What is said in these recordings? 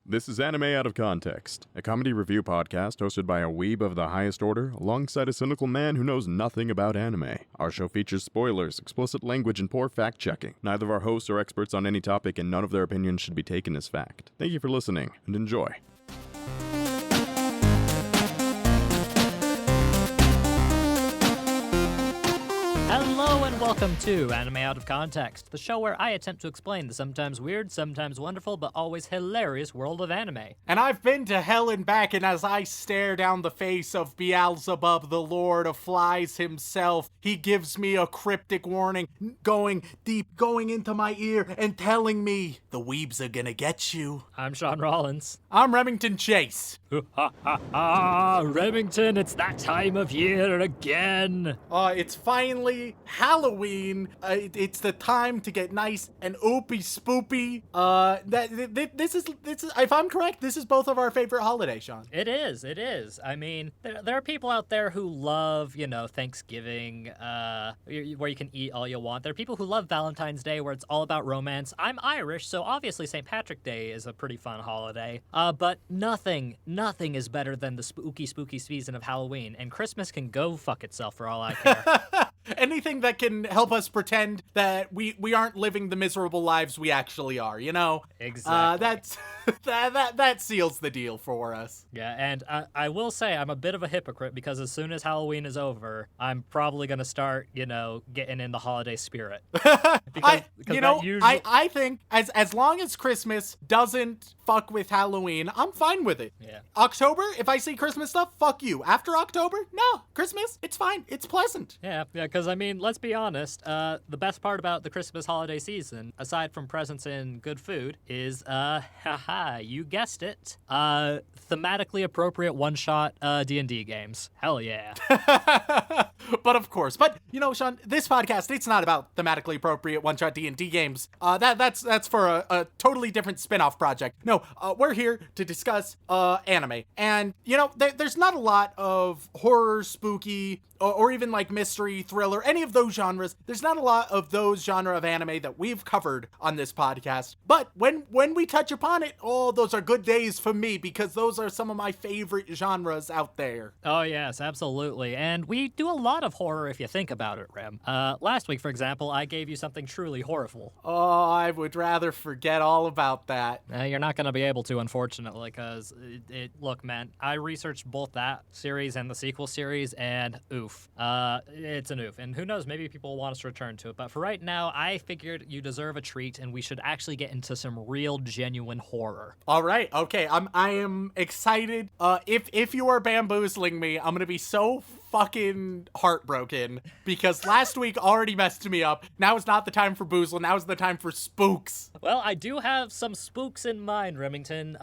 This is Anime Out of Context, a comedy review podcast hosted by a weeb of the highest order, alongside a cynical man who knows nothing about anime. Our show features spoilers, explicit language, and poor fact-checking. Neither of our hosts are experts on any topic, and none of their opinions should be taken as fact. Thank you for listening, and enjoy. Hello and welcome to Anime Out of Context, the show where I attempt to explain the sometimes weird, sometimes wonderful, but always hilarious world of anime. And I've been to hell and back, and as I stare down the face of Beelzebub, the Lord of Flies himself, he gives me a cryptic warning, going deep, going into my ear, and telling me, the weebs are gonna get you. I'm Sean Rollins. I'm Remington Chase. Remington, it's that time of year again. It's finally Halloween. It's the time to get nice and oopy spoopy. This is, if I'm correct, this is both of our favorite holidays, Sean. It is. I mean, there are people out there who love, Thanksgiving, where you can eat all you want. There are people who love Valentine's Day, where it's all about romance. I'm Irish, so obviously St. Patrick's Day is a pretty fun holiday. But nothing is better than the spooky season of Halloween, and Christmas can go fuck itself for all I care. Anything that can help us pretend that we aren't living the miserable lives we actually are, you know? Exactly. That seals the deal for us. Yeah, and I will say I'm a bit of a hypocrite because as soon as Halloween is over, I'm probably going to start, getting in the holiday spirit. I think as long as Christmas doesn't fuck with Halloween, I'm fine with it. Yeah. October, if I see Christmas stuff, fuck you. After October, no. Christmas, it's fine. It's pleasant. Yeah, because, let's be honest, the best part about the Christmas holiday season, aside from presents and good food, is, you guessed it, thematically appropriate one-shot D&D games. Hell yeah. But of course. But, Sean, this podcast, it's not about thematically appropriate one-shot D&D games. That's for a totally different spin-off project. No, we're here to discuss anime. And, there's not a lot of horror, spooky, or even like mystery, thriller, any of those genres. There's not a lot of those genre of anime that we've covered on this podcast. But when we touch upon it, those are good days for me because those are some of my favorite genres out there. Oh, yes, absolutely. And we do a lot of horror if you think about it, Rem. Last week, for example, I gave you something truly horrible. Oh, I would rather forget all about that. You're not going to be able to, unfortunately, because look, man, I researched both that series and the sequel series, and oof. It's an oof. And who knows, maybe people want us to return to it. But for right now, I figured you deserve a treat, and we should actually get into some real, genuine horror. All right. Okay. I am excited. If you are bamboozling me, I'm going to be so fucking heartbroken because last week already messed me up. Now is not the time for boozle. Now is the time for spooks. Well, I do have some spooks in mind, Remington,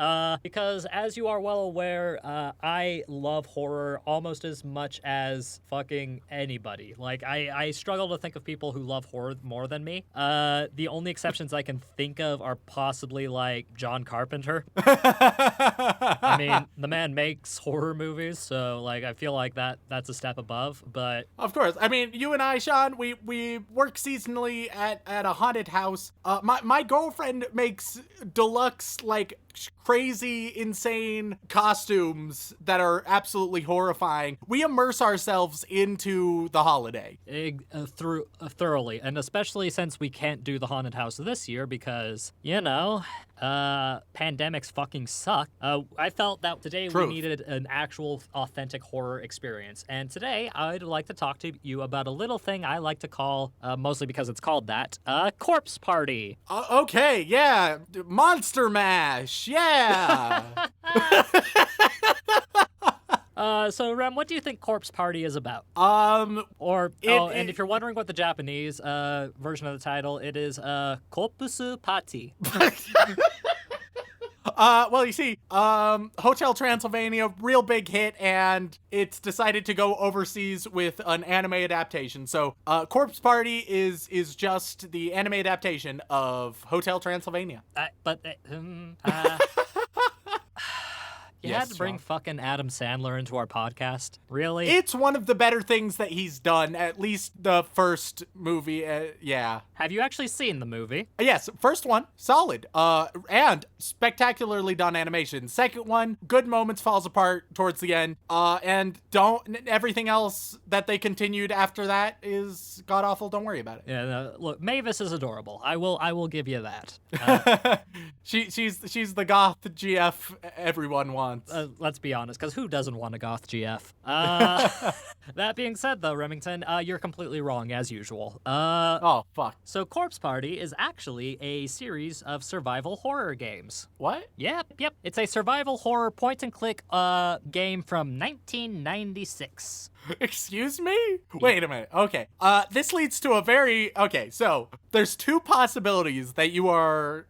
because as you are well aware, I love horror almost as much as fucking anybody. Like, I struggle to think of people who love horror more than me. The only exceptions I can think of are possibly, like, John Carpenter. I mean, the man makes horror movies, so, like, I feel like that's a step above, but... Of course. I mean, you and I, Sean, we work seasonally at a haunted house. My girlfriend makes deluxe, like, crazy, insane costumes that are absolutely horrifying. We immerse ourselves into the holiday. Thoroughly, and especially since we can't do the haunted house this year because, pandemics fucking suck. I felt that today Truth. We needed an actual authentic horror experience. And today I'd like to talk to you about a little thing I like to call, mostly because it's called that, Corpse Party. Okay, yeah. Monster Mash, yeah. So Rem, what do you think Corpse Party is about? And if you're wondering what the Japanese version of the title, it is Corpse Party. Well, you see, Hotel Transylvania, real big hit, and it's decided to go overseas with an anime adaptation. So, Corpse Party is just the anime adaptation of Hotel Transylvania. Yes, had to bring Sean. fucking Adam Sandler into our podcast. Really? It's one of the better things that he's done, at least the first movie. Yeah. Have you actually seen the movie? Yes, first one, solid. And spectacularly done animation. Second one, good moments, falls apart towards the end. And everything else that they continued after that is god awful. Don't worry about it. Yeah, look, Mavis is adorable. I will give you that. She's the goth GF everyone wants. Let's be honest, because who doesn't want a goth GF? That being said, though, Remington, you're completely wrong as usual. Oh fuck. So Corpse Party is actually a series of survival horror games. What? Yep. It's a survival horror point-and-click game from 1996. Excuse me? Wait a minute. Okay. This leads to a very so there's two possibilities that you are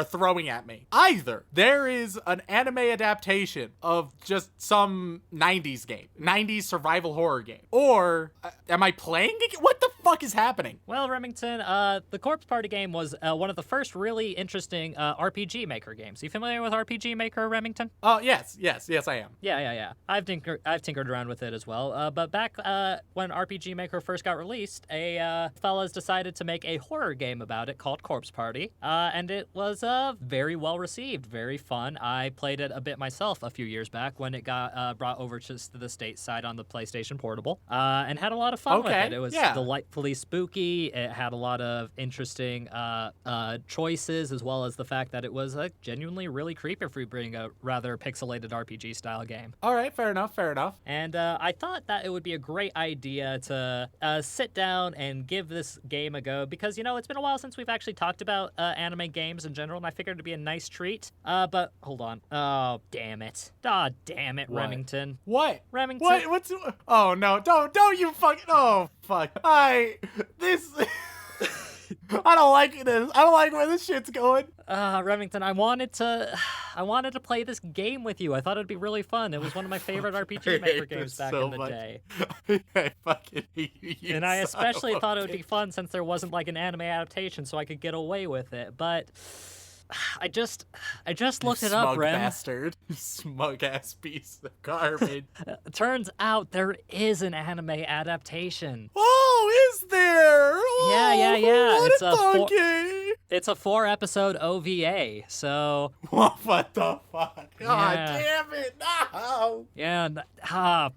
throwing at me. Either there is an anime adaptation of just some 90s game, 90s survival horror game, or am I playing it? What the fuck is happening? Well, Remington, the Corpse Party game was one of the first really interesting RPG Maker games. You familiar with RPG Maker, Remington? Oh, yes, I am. Yeah. I've tinkered around with it as well. But back when RPG Maker first got released, fellas decided to make a horror game about it called Corpse Party, and it was very well received, very fun. I played it a bit myself a few years back when it got brought over to the States side on the PlayStation Portable, and had a lot of fun with it. It was delightfully spooky. It had a lot of interesting choices, as well as the fact that it was genuinely really creepy for being a rather pixelated RPG style game. All right, fair enough. And I thought that it would be a great idea to sit down and give this game a go, because, it's been a while since we've actually talked about anime games in general, and I figured it'd be a nice treat. But hold on. Oh, damn it. Oh, damn it, What? Remington. What? Remington. What? What's? Oh no! Don't you fucking! Oh fuck! This. I don't like this. I don't like where this shit's going. Remington, I wanted to play this game with you. I thought it'd be really fun. It was one of my favorite RPG Maker games back in the day. I fucking hate you. And I especially thought it would be fun since there wasn't like an anime adaptation, so I could get away with it. But I just looked it up, Rem. Bastard. Smug ass piece of garbage. Turns out there is an anime adaptation. Oh, is there? Oh, Yeah. What It's a 4-episode OVA, so... What the fuck? God Yeah. damn it, no! Yeah,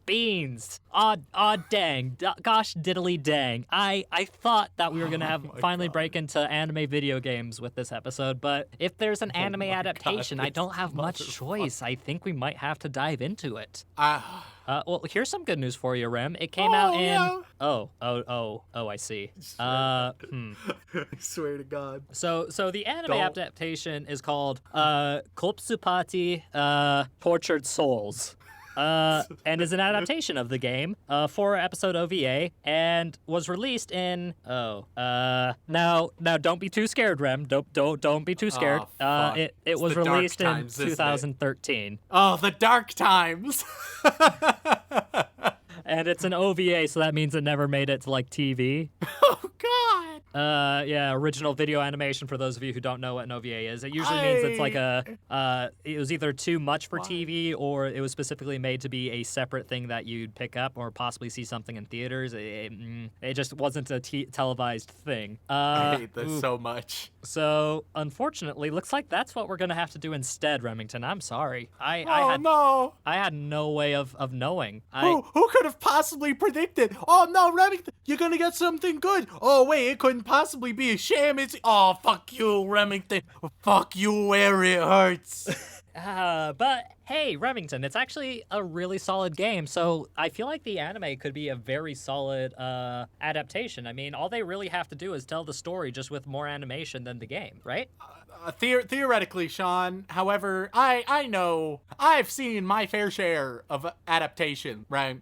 beans. Dang. Gosh diddly dang. I thought that we were gonna have finally break into anime video games with this episode, but if there's an anime adaptation, I don't have much choice. I think we might have to dive into it. Well, here's some good news for you, Rem. It came out in... yeah. Oh, I see. I swear to God. So the anime Don't. adaptation is called Kopsupati Tortured Souls. And is an adaptation of the game, 4-episode OVA, and was released in now don't be too scared, Rem. Don't be too scared. fuck. It It's was the dark released in times, isn't it? 2013. Oh, the dark times. And it's an OVA, so that means it never made it to like TV. Oh God. Yeah, original video animation for those of you who don't know what an OVA is. It usually means it's like it was either too much for TV or it was specifically made to be a separate thing that you'd pick up or possibly see something in theaters. It just wasn't a televised thing. I hate this so much. So, unfortunately, looks like that's what we're going to have to do instead, Remington. I'm sorry. I had no way of knowing. Who could have possibly predicted? Oh no, Remington, you're gonna get something good. Oh wait, it couldn't possibly be a sham. Oh fuck you, Remington. Fuck you where it hurts. But hey, Remington, it's actually a really solid game, so I feel like the anime could be a very solid adaptation. I mean, all they really have to do is tell the story just with more animation than the game, right? Theoretically, Sean. However, I know I've seen my fair share of adaptation, right?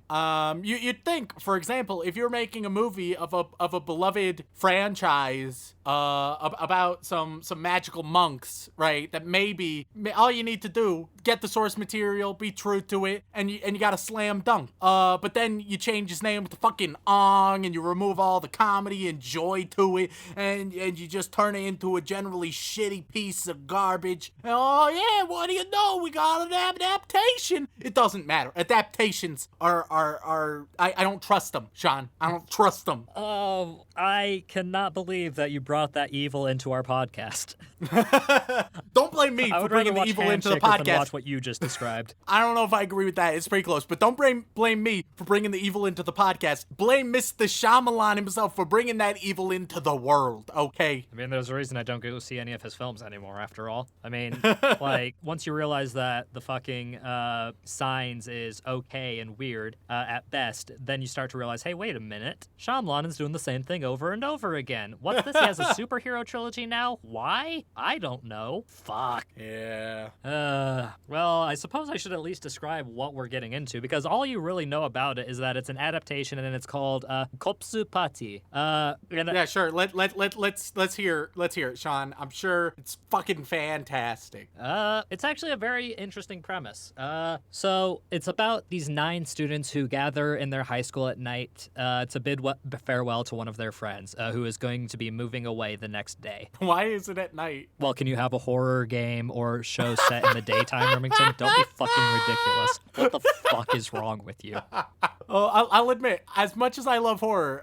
You'd think, for example, if you're making a movie of a beloved franchise about some magical monks, right? That maybe all you need to do, get the source material, be true to it, and you got a slam dunk. But then you change his name to fucking Ong, and you remove all the comedy and joy to it, and you just turn it into a generally shitty ugly piece of garbage. Oh yeah, what do you know? We got an adaptation. It doesn't matter. Adaptations are I don't trust them, Sean. I don't trust them. Oh, I cannot believe that you brought that evil into our podcast. Don't blame me I for would rather bringing the watch evil into the Handshaker than podcast. watch what you just described. I don't know if I agree with that. It's pretty close. But don't blame me for bringing the evil into the podcast. Blame Mr. Shyamalan himself for bringing that evil into the world, okay? I mean, there's a reason I don't go see any of his films anymore, after all. I mean, like, once you realize that the fucking Signs is okay and weird at best, then you start to realize, hey, wait a minute. Shyamalan is doing the same thing over and over again. What's this? He has a superhero trilogy now? Why? I don't know. Fuck. Yeah. Well, I suppose I should at least describe what we're getting into, because all you really know about it is that it's an adaptation and it's called Kopsupati. Yeah, sure. Let's hear it, Sean. I'm sure it's fucking fantastic. It's actually a very interesting premise. So it's about these 9 students who gather in their high school at night to bid farewell to one of their friends who is going to be moving away the next day. Why is it at night? Well, can you have a horror game or show set in the daytime, Remington? Don't be fucking ridiculous. What the fuck is wrong with you? Oh, I'll admit, as much as I love horror,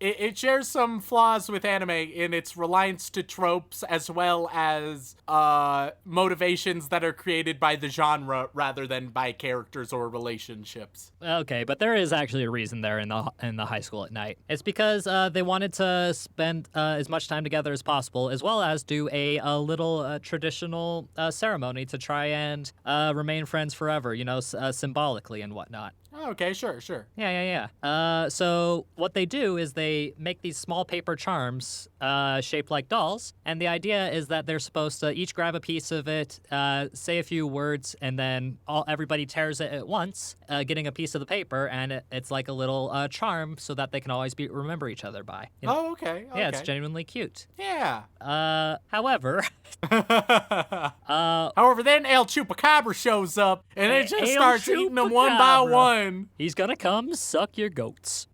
it shares some flaws with anime in its reliance to tropes as well as motivations that are created by the genre rather than by characters or relationships. Okay, but there is actually a reason they're in the high school at night. It's because they wanted to spend as much time together as possible, as well as do a little traditional ceremony to try and remain friends forever, you know, symbolically and whatnot. Oh, okay, sure. Yeah. So what they do is they make these small paper charms shaped like dolls, and the idea is that they're supposed to each grab a piece of it, say a few words, and then everybody tears it at once, getting a piece of the paper, and it's like a little charm so that they can always remember each other by. You know? Oh, okay. Yeah, it's genuinely cute. Yeah. However, However, then El Chupacabra shows up, and it just El starts eating them one by Chupacabra. one. he's gonna come suck your goats.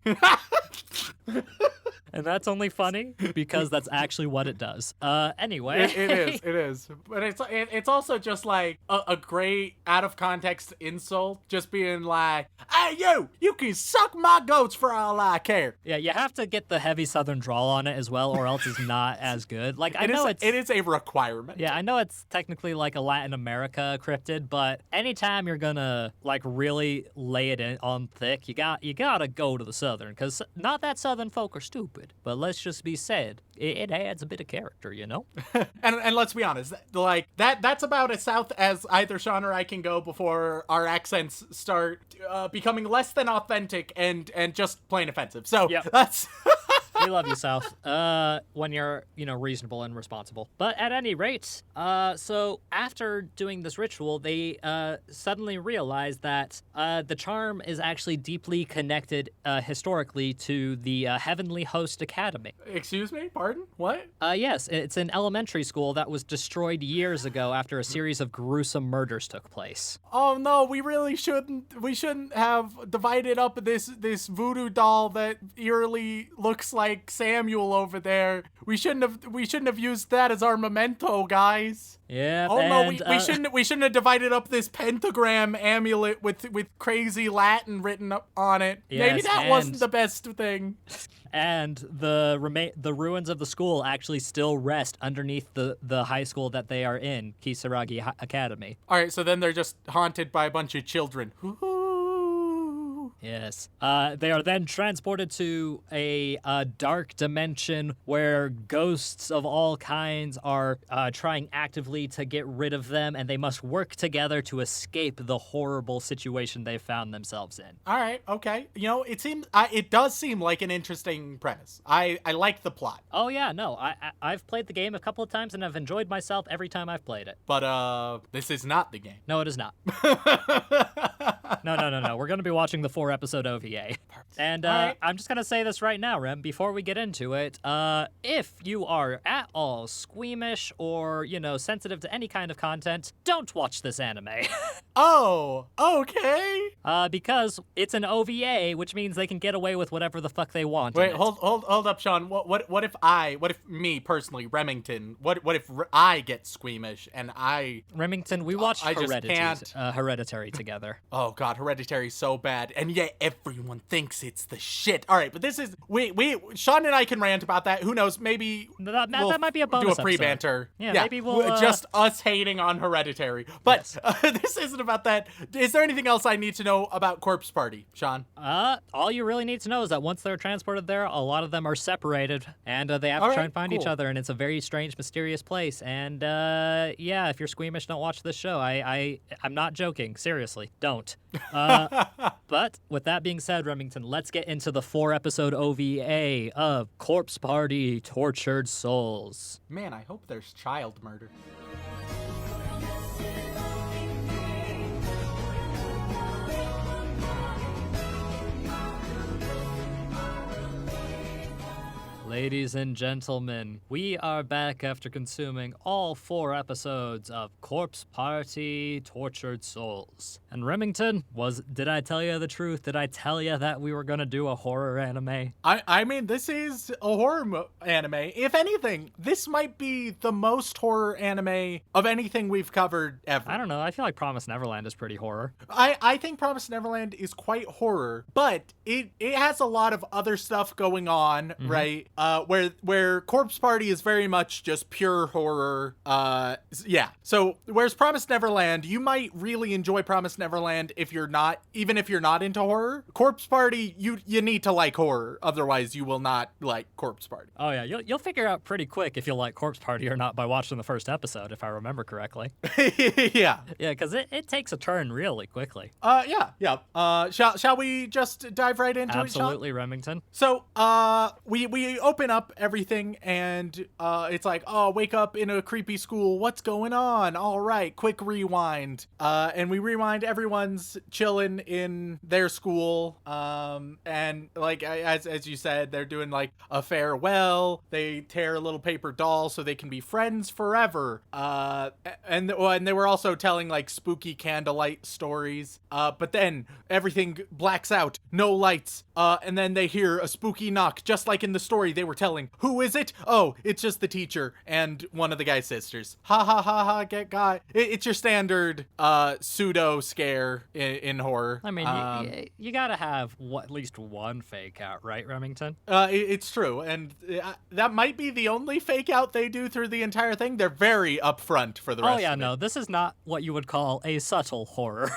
And that's only funny because that's actually what it does. Anyway. It is. But it's also just like a great out of context insult, just being like, hey, you can suck my goats for all I care. Yeah, you have to get the heavy southern drawl on it as well, or else it's not as good. Like, I know it is a requirement. Yeah, I know it's technically like a Latin America cryptid, but anytime you're gonna like really lay it in on thick, you gotta go to the southern, because not that southern folk are stupid. But let's just be said, it adds a bit of character, you know? and let's be honest, like that's about as south as either Sean or I can go before our accents start becoming less than authentic and just plain offensive. So Yep. that's We love you, South. When you're, reasonable and responsible. But at any rate, so after doing this ritual, they suddenly realized that the charm is actually deeply connected historically to the Heavenly Host Academy. Excuse me? Pardon? What? Yes, it's an elementary school that was destroyed years ago after a series of gruesome murders took place. Oh no, we really shouldn't. We shouldn't have divided up this voodoo doll that eerily looks like Samuel over there. We shouldn't have used that as our memento, guys. Yeah. Oh no, we shouldn't have divided up this pentagram amulet with crazy Latin written up on it. Maybe Yes, that wasn't the best thing. And the ruins of the school actually still rest underneath the high school that they are in, Kisaragi Academy. All right, so then they're just haunted by a bunch of children. Yes. They are then transported to a dark dimension where ghosts of all kinds are trying actively to get rid of them, and they must work together to escape the horrible situation they found themselves in. All right, okay. It does seem like an interesting premise. I like the plot. Oh yeah, no, I've played the game a couple of times and I've enjoyed myself every time I've played it. But this is not the game. No, it is not. No. We're going to be watching the 4-episode OVA. And All right. I'm just going to say this right now, Rem, before we get into it. If you are at all squeamish or, sensitive to any kind of content, don't watch this anime. Oh, okay. Because it's an OVA, which means they can get away with whatever the fuck they want. Wait, in it. hold up, Sean. What if me personally, Remington, what if I get squeamish and I... Remington, we watched I just can't. Hereditary together. Oh god, Hereditary's so bad, and yet everyone thinks it's the shit. All right, but this is Sean and I can rant about that. Who knows? Maybe That we'll might be a do bonus a pre-banter. Yeah, maybe we'll, just us hating on Hereditary. But this isn't about that. Is there anything else I need to know about Corpse Party, Sean? All you really need to know is that once they're transported there, a lot of them are separated, and they have to try and find each other, and it's a very strange, mysterious place. And if you're squeamish, don't watch this show. I'm not joking. Seriously, don't. But with that being said, Remington, let's get into the 4-episode OVA of Corpse Party: Tortured Souls. Man, I hope there's child murder. Ladies and gentlemen, we are back after consuming all 4 episodes of Corpse Party: Tortured Souls. And Remington, did I tell you the truth? Did I tell you that we were gonna do a horror anime? I mean, this is a horror anime. If anything, this might be the most horror anime of anything we've covered ever. I don't know, I feel like Promised Neverland is pretty horror. I think Promised Neverland is quite horror, but it has a lot of other stuff going on, right? Where Corpse Party is very much just pure horror. So whereas Promised Neverland, you might really enjoy Promised Neverland even if you're not into horror. Corpse Party, you need to like horror, otherwise you will not like Corpse Party. Oh yeah, you'll figure out pretty quick if you'll like Corpse Party or not by watching the first episode, if I remember correctly. Yeah, because it takes a turn really quickly. Shall we just dive right into Absolutely, it, Sean? Remington. So, we open up everything and it's like, oh, wake up in a creepy school. What's going on? All right, quick rewind. And we rewind. Everyone's chilling in their school. And like as you said, they're doing like a farewell. They tear a little paper doll so they can be friends forever. And they were also telling like spooky candlelight stories. But then everything blacks out. No lights. And then they hear a spooky knock, just like in the story they were telling. Who is it? Oh, it's just the teacher and one of the guy's sisters. Ha ha ha ha, get got. It's your standard pseudo scare in horror. I mean, you gotta have at least one fake out, right, Remington? It's true, and that might be the only fake out they do through the entire thing. They're very upfront for the rest of it. No, this is not what you would call a subtle horror.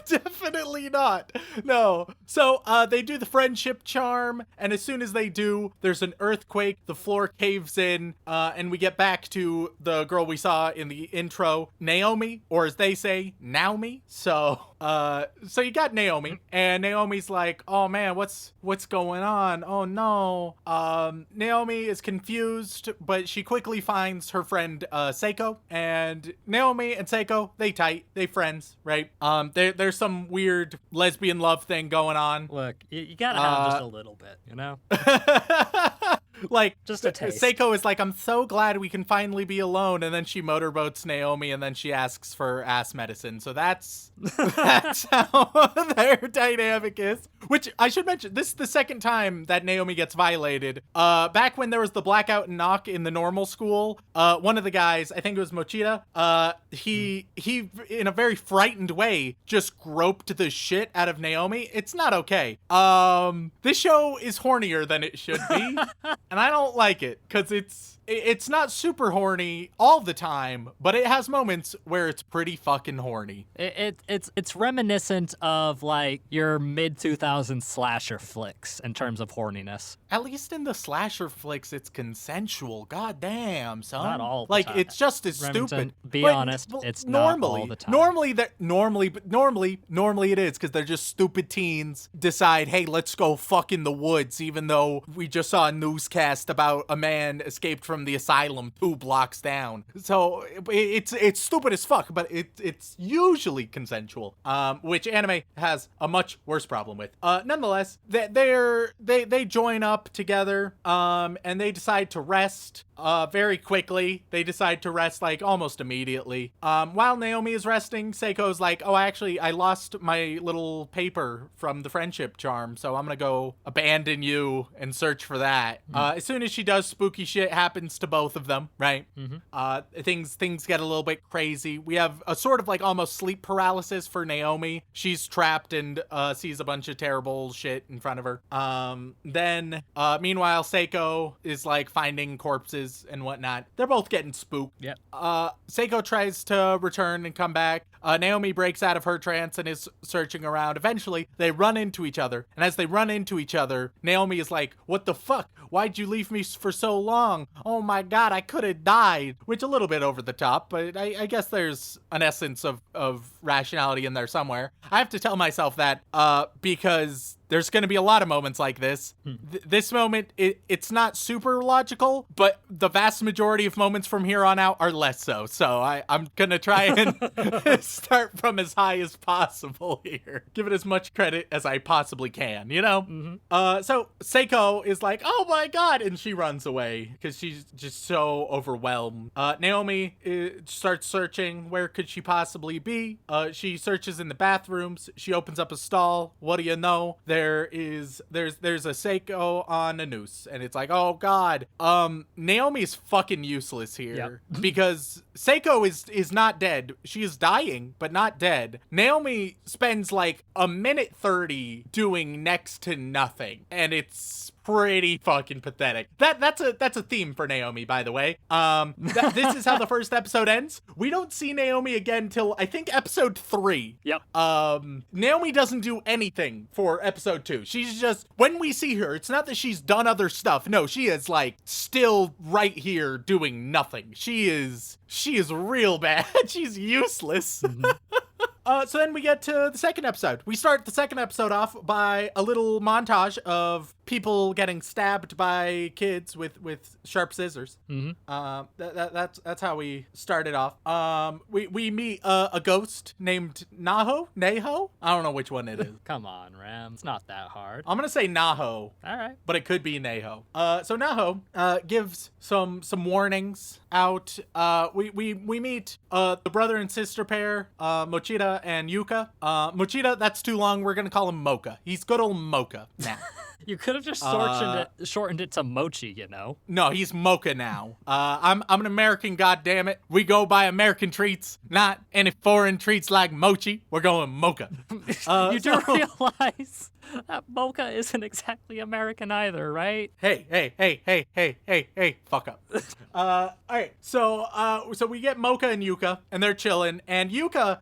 Definitely not. No. So they do the friendship charm, and as soon as they do, there's an earthquake, the floor caves in, and we get back to the girl we saw in the intro, Naomi, or as they say, Naomi. So you got Naomi, and Naomi's like, oh man, what's going on? Oh no. Naomi is confused, but she quickly finds her friend Seiko, and Naomi and Seiko, they friends, right? There's some weird lesbian love thing going on. Look, you gotta have just a little bit, you know? Like, just a taste. Seiko is like, I'm so glad we can finally be alone, and then she motorboats Naomi, and then she asks for ass medicine. So that's how their dynamic is. Which I should mention, this is the second time that Naomi gets violated. Back when there was the blackout and knock in the normal school, one of the guys, I think it was Mochita, he in a very frightened way just groped the shit out of Naomi. It's not okay. This show is hornier than it should be. And I don't like it, because it's not super horny all the time, but it has moments where it's pretty fucking horny. It's reminiscent of like your mid-2000s slasher flicks in terms of horniness. At least in the slasher flicks, it's consensual. God damn, son. Not all the like time. It's just as Remington, stupid. be honest, it's not all the time. Normally it is, because they're just stupid teens decide, hey, let's go fuck in the woods, even though we just saw a newscast podcast about a man escaped from the asylum 2 blocks down. So it's stupid as fuck, but it's usually consensual, which anime has a much worse problem with. Nonetheless, they join up together, and they decide to rest. Very quickly. They decide to rest, like, almost immediately. While Naomi is resting, Seiko's like, oh, I lost my little paper from the friendship charm, so I'm gonna go abandon you and search for that. As soon as she does, spooky shit happens to both of them, right? Things get a little bit crazy. We have a sort of, like, almost sleep paralysis for Naomi. She's trapped and sees a bunch of terrible shit in front of her. Then, meanwhile, Seiko is, like, finding corpses and whatnot. They're both getting spooked. Yep. Seiko tries to return and come back. Naomi breaks out of her trance and is searching around. Eventually, they run into each other. And as they run into each other, Naomi is like, what the fuck? Why'd you leave me for so long? Oh my god, I could have died. Which a little bit over the top, but I guess there's an essence of rationality in there somewhere. I have to tell myself that because there's going to be a lot of moments like this. This moment, it's not super logical, but the vast majority of moments from here on out are less so. So I'm going to try and start from as high as possible here. Give it as much credit as I possibly can, you know? So Seiko is like, oh my god, and she runs away because she's just so overwhelmed. Naomi starts searching. Where could she possibly be? She searches in the bathrooms. She opens up a stall. What do you know? There's a Seiko on a noose, and it's like, oh god. Naomi's fucking useless here because Seiko is not dead. She is dying, but not dead. Naomi spends like a minute 30 doing next to nothing, and it's pretty fucking pathetic. That's a theme for Naomi, by the way. This is how the first episode ends. We don't see Naomi again till I think episode 3. Yep. Naomi doesn't do anything for episode 2. She's just, when we see her, it's not that she's done other stuff. No, she is like still right here doing nothing. She is real bad. She's useless. So then we get to the second episode. We start the second episode off by a little montage of people getting stabbed by kids with sharp scissors. That's how we started off. We meet a ghost named Neho. I don't know which one it is. Come on, Ram. It's not that hard. I'm gonna say Neho. All right. But it could be Neho. So Neho gives some warnings out. We meet the brother and sister pair, Mochida and Yuka. Mochida, that's too long. We're gonna call him Mocha. He's good old Mocha now. You could have just shortened it to Mochi, you know? No, he's Mocha now. I'm an American, goddammit. We go by American treats, not any foreign treats like mochi. We're going Mocha. You do realize that Mocha isn't exactly American either, right? Hey, fuck up. All right, so we get Mocha and Yuka, and they're chilling, and Yuka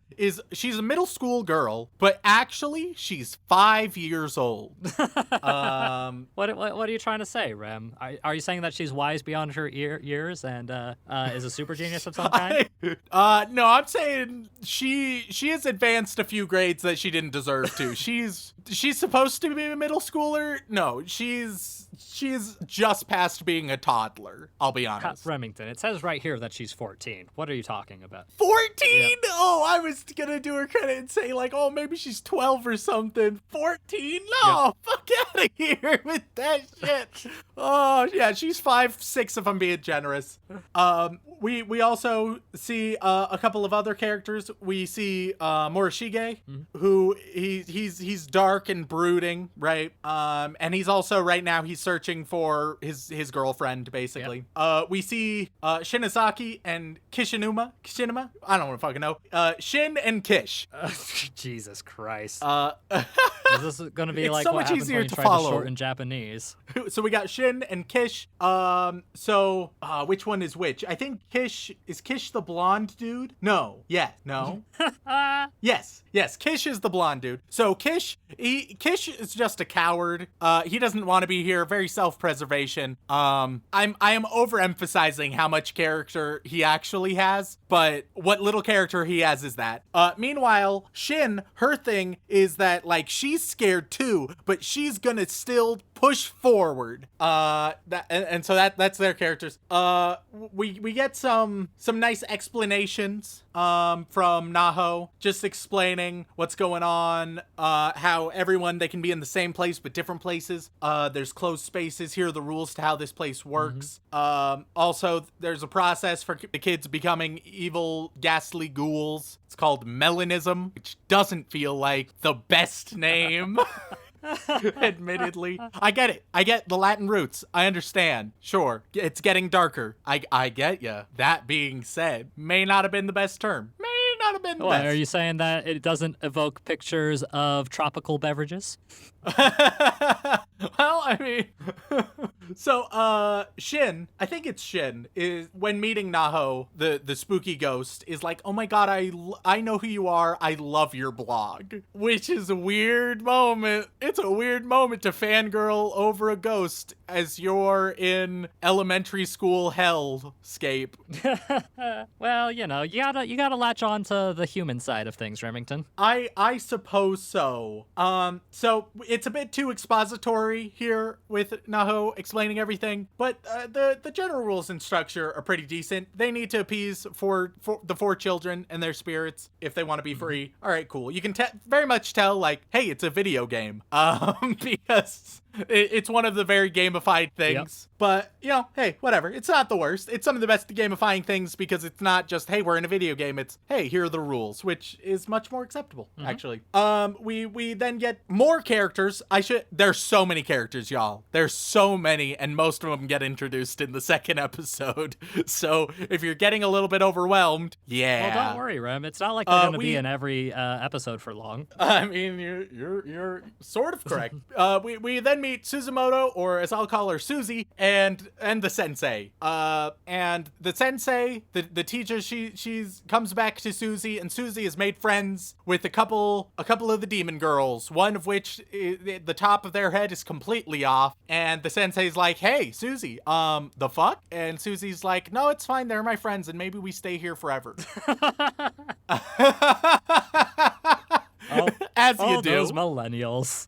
she's a middle school girl, but actually she's 5 years old. What are you trying to say, Rem? Are you saying that she's wise beyond her years and is a super genius of some kind? No, I'm saying she has advanced a few grades that she didn't deserve to. She's supposed to be a middle schooler. No, she's just past being a toddler. I'll be honest. Remington, it says right here that she's 14. What are you talking about? 14? Yep. Oh, I was gonna do her credit and say like, oh, maybe she's 12 or something. 14? No, Yep. fuck out of here with that shit. Oh yeah, she's 5'6" if I'm being generous. We also see a couple of other characters. We see Morishige, who he's dark and brooding, right? And he's also right now he's searching for his girlfriend, basically. Yep. We see Shinazaki and Kishinuma. I don't fucking know. Shin and Kish. Jesus Christ. Is this going to be it's like so what much happens easier when you to try follow. to shorten Japanese? So we got Shin and Kish. Which one is which? I think Kish the blonde dude? No. Yeah. No. Yes. Kish is the blonde dude. So Kish is just a coward. He doesn't want to be here. Very self-preservation. I am overemphasizing how much character he actually has, but what little character he has is that. Meanwhile, Shin, her thing is that like she's scared too, but she's gonna still push forward. And so that's their characters. We get some nice explanations from Naho, just explaining what's going on, how everyone, they can be in the same place but different places. There's closed spaces. Here are the rules to how this place works. Also, there's a process for the kids becoming evil, ghastly ghouls. It's called melanism, which doesn't feel like the best name. Admittedly, I get it. I get the Latin roots. I understand. Sure, it's getting darker. I get ya. That being said, may not have been the best term. May not have been the best. Are you saying that it doesn't evoke pictures of tropical beverages? Well, I mean, so, Shin, I think it's Shin, is when meeting Naho, the spooky ghost, is like, oh my god, I know who you are, I love your blog. Which is a weird moment. It's a weird moment to fangirl over a ghost as you're in elementary school hellscape. Well, you gotta latch on to the human side of things, Remington. I suppose so. So it's a bit too expository here with Naho explaining everything, but the general rules and structure are pretty decent. They need to appease for the 4 children and their spirits if they want to be free. All right, cool. You can very much tell, like, hey, it's a video game, because it's one of the very gamified things. Yep. But, hey, whatever. It's not the worst. It's some of the best gamifying things because it's not just, hey, we're in a video game. It's, hey, here are the rules, which is much more acceptable, actually. We then get more characters. There's so many characters, y'all. There's so many, and most of them get introduced in the second episode. So if you're getting a little bit overwhelmed, yeah. Well, don't worry, Rem. It's not like they're going to be in every episode for long. I mean, you're sort of correct. We then meet Suzumoto, or as I'll call her, Susie, and the sensei. And the sensei, the teacher, she's comes back to Susie, and Susie has made friends with a couple of the demon girls, one of which the top of their head is completely off, and the sensei's like, hey, Susie, the fuck? And Susie's like, no, it's fine, they're my friends, and maybe we stay here forever. As you do. Those millennials.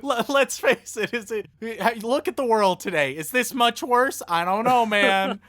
Let's face it, look at the world today. Is this much worse? I don't know, man.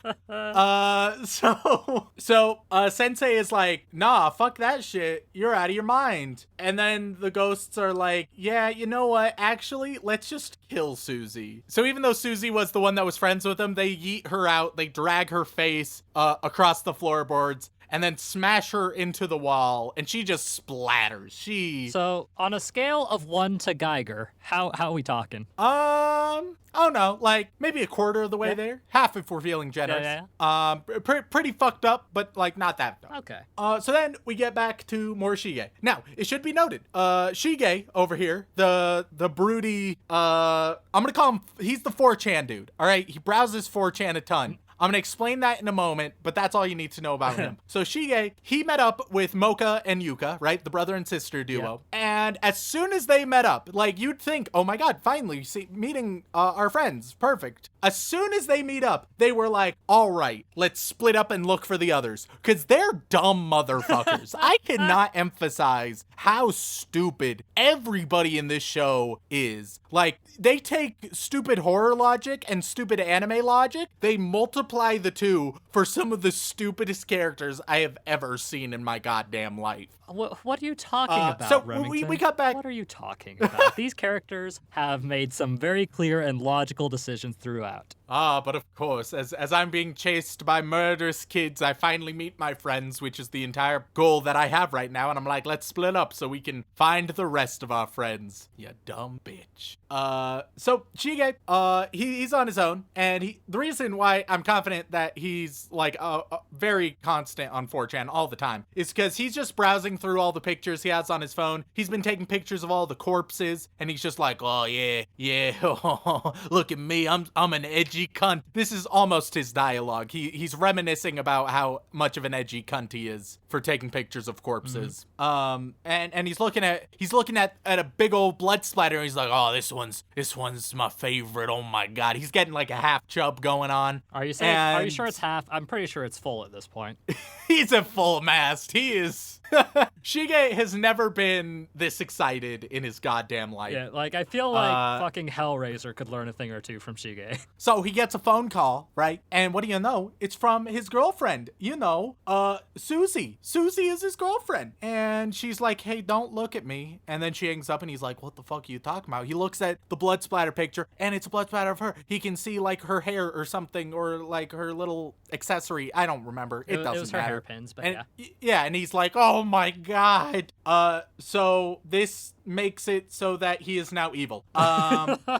So Sensei is like, nah, fuck that shit. You're out of your mind. And then the ghosts are like, yeah, you know what? Actually, let's just kill Susie. So even though Susie was the one that was friends with him, they yeet her out. They drag her face across the floorboards, and then smash her into the wall, and she just splatters. So, on a scale of 1 to Geiger, how are we talking? Oh no, like maybe a quarter of the way there. Half if we're feeling generous. Yeah. Pretty fucked up, but like not that fucked. Okay. So then we get back to more Shige. Now, it should be noted, Shige over here, the broody, I'm gonna call him, he's the 4chan dude, alright? He browses 4chan a ton. I'm going to explain that in a moment, but that's all you need to know about him. So Shige, he met up with Mocha and Yuka, right? The brother and sister duo. Yeah. And as soon as they met up, like you'd think, oh my god, finally, meeting our friends. Perfect. As soon as they meet up, they were like, all right, let's split up and look for the others. Because they're dumb motherfuckers. I cannot emphasize how stupid everybody in this show is. Like, they take stupid horror logic and stupid anime logic, they multiply the two for some of the stupidest characters I have ever seen in my goddamn life. What are you talking about, so Remington? we cut back. What are you talking about? These characters have made some very clear and logical decisions throughout. But of course, as I'm being chased by murderous kids, I finally meet my friends, which is the entire goal that I have right now, and I'm like, let's split up so we can find the rest of our friends. You dumb bitch. So Shige, he's on his own, and the reason why I'm confident that he's like very constant on 4chan all the time is because he's just browsing through all the pictures he has on his phone. He's been taking pictures of all the corpses, and he's just like, oh yeah, look at me, I'm an edgy cunt. This is almost his dialogue. He's reminiscing about how much of an edgy cunt he is for taking pictures of corpses. And he's looking at a big old blood splatter, and he's like, oh, this one's my favorite. Oh my god. He's getting like a half chub going on. Are you sure it's half? I'm pretty sure it's full at this point. He's at full mast. He is. Shige has never been this excited in his goddamn life. Yeah, like, I feel like fucking Hellraiser could learn a thing or two from Shige. So he gets a phone call, right? And what do you know? It's from his girlfriend, Susie. Susie is his girlfriend. And she's like, hey, don't look at me. And then she hangs up and he's like, what the fuck are you talking about? He looks at the blood splatter picture and it's a blood splatter of her. He can see like her hair or something or like her little accessory. I don't remember. It doesn't It was her matter. hairpins, but And, yeah. yeah, and he's like, oh my God. So this makes it so that he is now evil.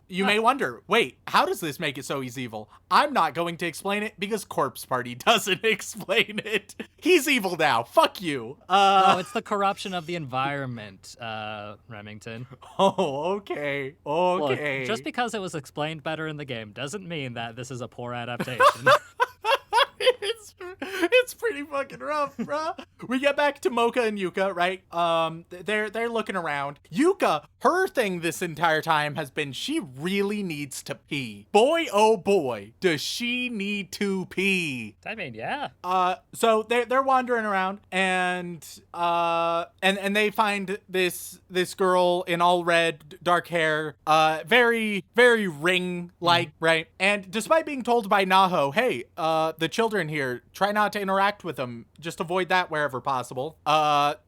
You may wonder, wait, how does this make it so he's evil? I'm not going to explain it because Corpse Party doesn't explain it. He's evil now. Fuck you. No, it's the corruption of the environment, Remington. Oh, okay. Okay. Look, just because it was explained better in the game doesn't mean that this is a poor adaptation. It's pretty fucking rough, bro. We get back to Mocha and Yuka, right? They're looking around. Yuka, her thing this entire time has been she really needs to pee. Boy, oh boy, does she need to pee. I mean, yeah. So they're wandering around and they find this girl in all red, dark hair, very, very ring-like, right? And despite being told by Naho, hey, the children here, try not to interact with them. Just avoid that wherever possible.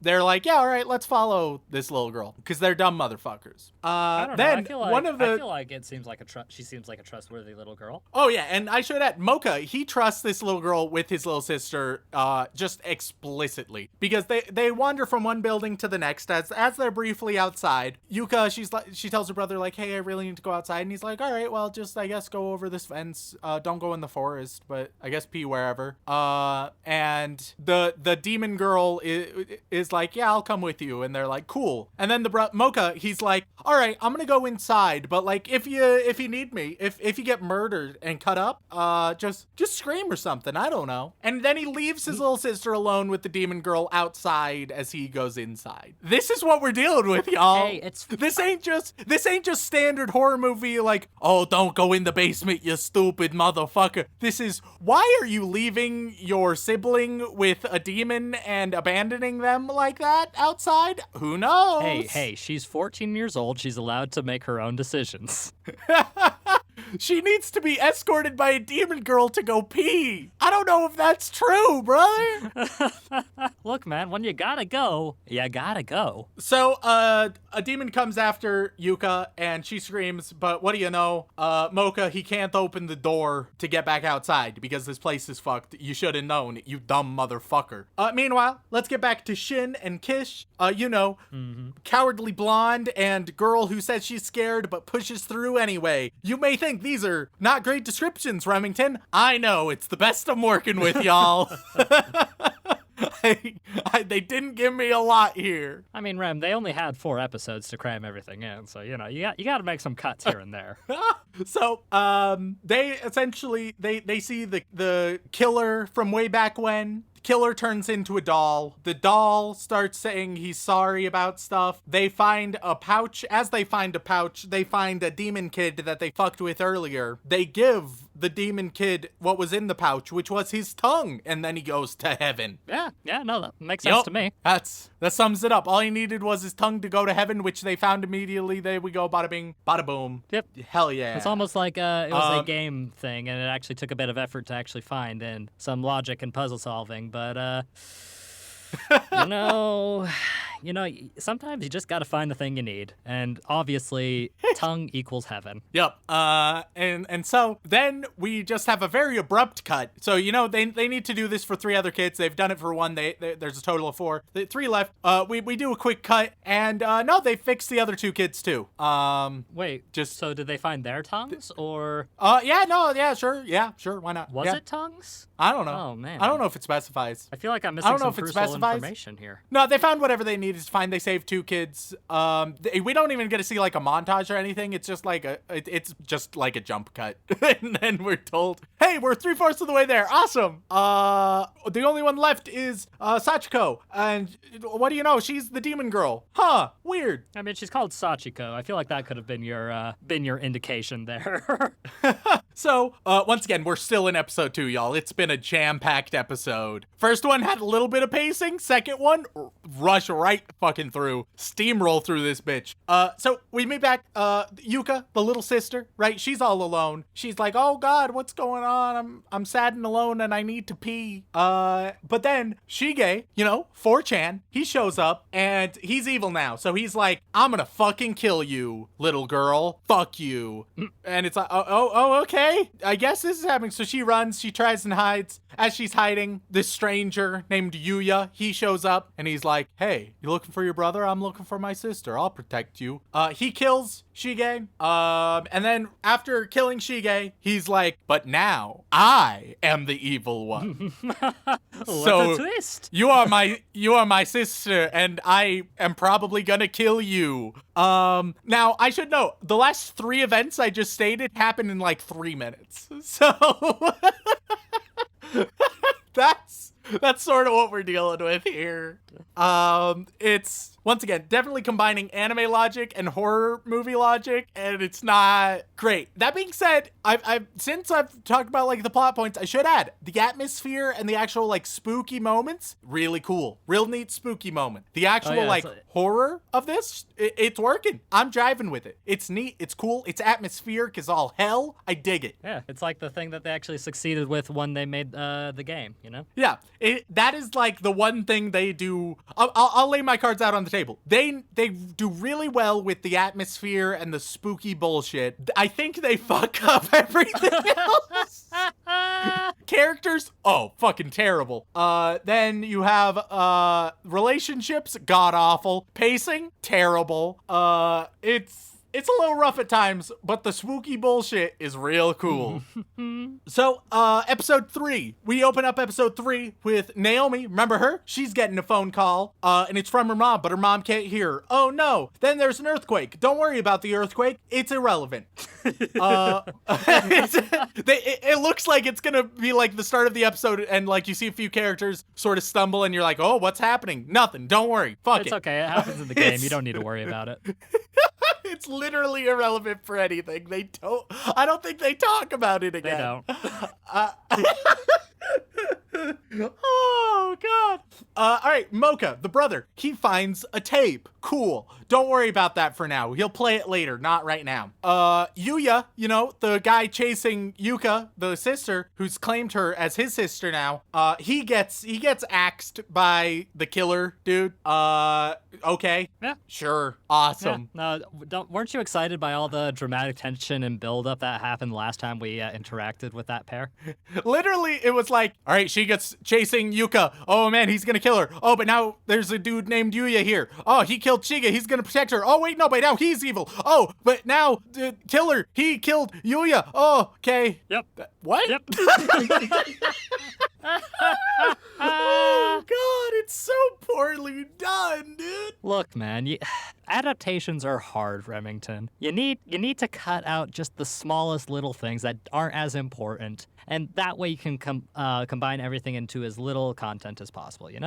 They're like, yeah, all right, let's follow this little girl because they're dumb motherfuckers. I don't Then know. I feel like, one of the I feel like it seems like she seems like a trustworthy little girl. Oh yeah, and I should add, Mocha, he trusts this little girl with his little sister, just explicitly because they wander from one building to the next as they're briefly outside. Yuka, she tells her brother like, hey, I really need to go outside, and he's like, all right, well, just I guess go over this fence. Don't go in the forest, but I guess pee wherever. And the demon girl is like, yeah, I'll come with you, and they're like, cool. And then Mocha, he's like, all right, I'm gonna go inside, but like if you need me, if you get murdered and cut up, just scream or something. I don't know. And then he leaves his little sister alone with the demon girl outside as he goes inside. This is what we're dealing with, y'all. Hey, this ain't just standard horror movie like, oh, don't go in the basement, you stupid motherfucker. This is, why are you leaving your sibling with a demon and abandoning them like that outside? Who knows? Hey, she's 14 years old. She's allowed to make her own decisions. She needs to be escorted by a demon girl to go pee. I don't know if that's true, brother. Look, man, when you gotta go, you gotta go. So, a demon comes after Yuka, and she screams, but what do you know? Mocha, he can't open the door to get back outside because this place is fucked. You should have known, you dumb motherfucker. Meanwhile, let's get back to Shin and Kish. Cowardly blonde and girl who says she's scared but pushes through anyway. You may think these are not great descriptions, Remington. I know, it's the best I'm working with, y'all. They didn't give me a lot here. I mean, Rem, they only had 4 episodes to cram everything in, so you got to make some cuts here and there. So, they essentially they see the killer from way back when. Killer turns into a doll. The doll starts saying he's sorry about stuff. They find a pouch. As they find a pouch, they find a demon kid that they fucked with earlier. They give the demon kid what was in the pouch, which was his tongue, and then he goes to heaven. Yeah, no, that makes sense to me. That sums it up. All he needed was his tongue to go to heaven, which they found immediately. There we go, bada bing, bada boom. Yep. Hell yeah. It's almost like it was a game thing, and it actually took a bit of effort to actually find and some logic and puzzle solving, but sometimes you just gotta find the thing you need, and obviously tongue equals heaven. Yep. And so then we just have a very abrupt cut. So they need to do this for 3 other kids. They've done it for 1. There's a total of 4. 3 left. We do a quick cut, and no, they fixed the other 2 kids too. Wait, so did they find their tongues, or? Sure, why not? Was it tongues? I don't know. Oh man, I don't know if it specifies. I feel like I'm missing some crucial information here. No, they found whatever they needed. needed to find. They saved 2 kids. We don't even get to see like a montage or anything. It's just like it's just like a jump cut. And then we're told, hey, we're 3/4 of the way there. Awesome. The only one left is Sachiko. And what do you know? She's the demon girl. Huh. Weird. I mean, she's called Sachiko. I feel like that could have been your indication there. So, once again, we're still in episode 2, y'all. It's been a jam-packed episode. First one had a little bit of pacing. Second one, rush right fucking through. Steamroll through this bitch. So we meet back, Yuka, the little sister, right? She's all alone. She's like, oh God, what's going on? I'm sad and alone and I need to pee. But then Shige, 4chan, he shows up and he's evil now. So he's like, I'm gonna fucking kill you, little girl. Fuck you. And it's like, oh, okay. I guess this is happening. So she runs, she tries and hides. As she's hiding, this stranger named Yuya, he shows up and he's like, hey, you looking for your brother? I'm looking for my sister. I'll protect you. He kills Shige. And then after killing Shige, he's like, but now I am the evil one. So what a twist. you are my sister and I am probably gonna kill you. Now I should know the last 3 events I just stated happened in like 3 minutes. So that's sort of what we're dealing with here. It's once again definitely combining anime logic and horror movie logic, and it's not great. That being said, I've since I've talked about like the plot points, I should add the atmosphere and the actual like spooky moments, really cool, real neat spooky moment. The actual horror of this, it's working. I'm driving with it. It's neat. It's cool. It's atmospheric as all hell. I dig it. Yeah, it's like the thing that they actually succeeded with when they made the game. Yeah, that is like the one thing they do. I'll lay my cards out on the table. They do really well with the atmosphere and the spooky bullshit. I think they fuck up everything else. Characters, oh, fucking terrible. Then you have relationships, god awful. Pacing, terrible. It's a little rough at times, but the spooky bullshit is real cool. So, episode 3. We open up episode 3 with Naomi. Remember her? She's getting a phone call, and it's from her mom, but her mom can't hear her. Oh no. Then there's an earthquake. Don't worry about the earthquake. It's irrelevant. It looks like it's gonna be like the start of the episode, and like you see a few characters sort of stumble, and you're like, oh, what's happening? Nothing. Don't worry. Fuck it. It's okay. It happens in the game. You don't need to worry about it. It's literally irrelevant for anything. I don't think they talk about it again. They don't. Oh, God. All right, Mocha, the brother, he finds a tape. Cool. Don't worry about that for now. He'll play it later, not right now. Yuya, the guy chasing Yuka, the sister, who's claimed her as his sister now, he gets axed by the killer dude. Okay. Yeah. Sure. Awesome. Yeah. No, weren't you excited by all the dramatic tension and buildup that happened last time we interacted with that pair? Literally, it was like, all right, she gets chasing Yuka. Oh, man, he's gonna kill her. Oh, but now there's a dude named Yuya here. Oh, he killed Shige. He's gonna protect her. Oh, wait, no, but now he's evil. Oh, but now the killer, he killed Yuya. Oh, okay. Yep. What? Yep. Oh, God, it's so poorly done, dude. Look, man, adaptations are hard, Remington. You need to cut out just the smallest little things that aren't as important, and that way you can combine everything into as little content as possible. You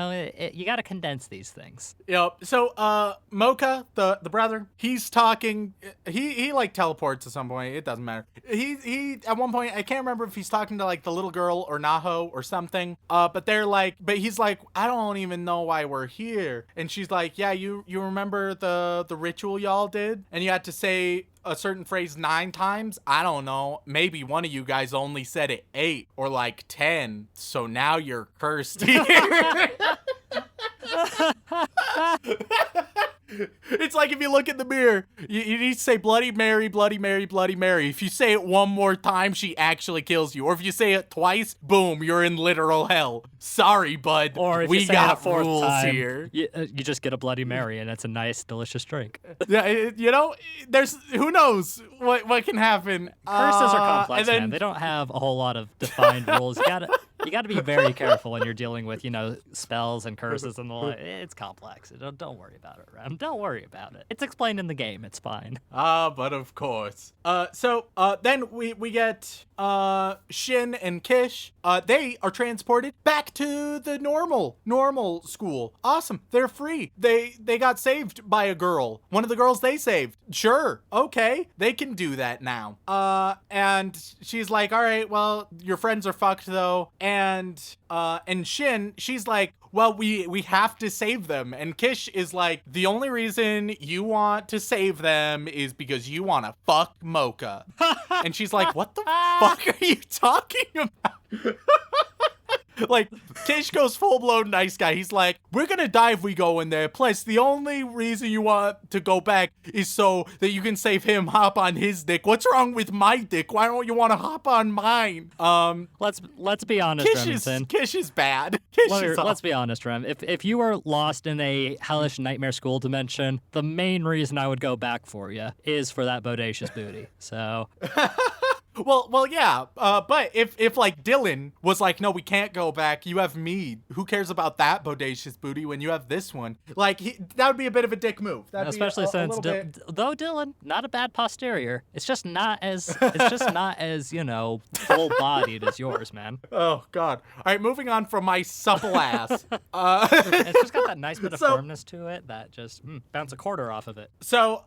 got to condense these things. Yep. So, Mocha, the brother, he's talking. He like teleports at some point. It doesn't matter. He at one point, I can't remember if he's talking to like the little girl or Naho or something. But he's like, I don't even know why we're here. And she's like, yeah, you remember the ritual y'all did, and you had to say a certain phrase 9 times? I don't know. Maybe one of you guys only said it 8 or like 10. So now you're cursed here. It's It's like if you look in the mirror, you need to say Bloody Mary, Bloody Mary, Bloody Mary. If you say it one more time, she actually kills you. Or if you say it twice, boom, you're in literal hell. Sorry, bud. Or if we you say got it a fourth rules time, here. you just get a Bloody Mary, and it's a nice, delicious drink. Yeah, there's who knows what can happen. Curses are complex, and then, man. They don't have a whole lot of defined rules. You gotta be very careful when you're dealing with, spells and curses and the like. It's complex. Don't worry about it, Rem. Don't worry about it. It's explained in the game. It's fine. But of course. So then we get Shin and Kish. They are transported back to the normal school. Awesome. They're free. They got saved by a girl. One of the girls they saved. Sure. Okay. They can do that now. And she's like, all right, well, your friends are fucked though. And Shin, she's like, well, we have to save them. And Kish is like, the only reason you want to save them is because you want to fuck Mocha. And she's like, what the fuck are you talking about? Like, Kish goes full-blown nice guy. He's like, we're gonna die if we go in there. Plus, the only reason you want to go back is so that you can save him, hop on his dick. What's wrong with my dick? Why don't you want to hop on mine? Let's be honest, Remington. Kish is bad. Let's be honest, Rem. If you were lost in a hellish nightmare school dimension, the main reason I would go back for you is for that bodacious booty. So... Well, yeah. But if like Dylan was like, no, we can't go back. You have me. Who cares about that bodacious booty when you have this one? Like, that would be a bit of a dick move. Especially since though Dylan, not a bad posterior. It's just not as full bodied as yours, man. Oh God. All right, moving on from my supple ass. It's just got that nice bit of firmness to it that just bounce a quarter off of it. So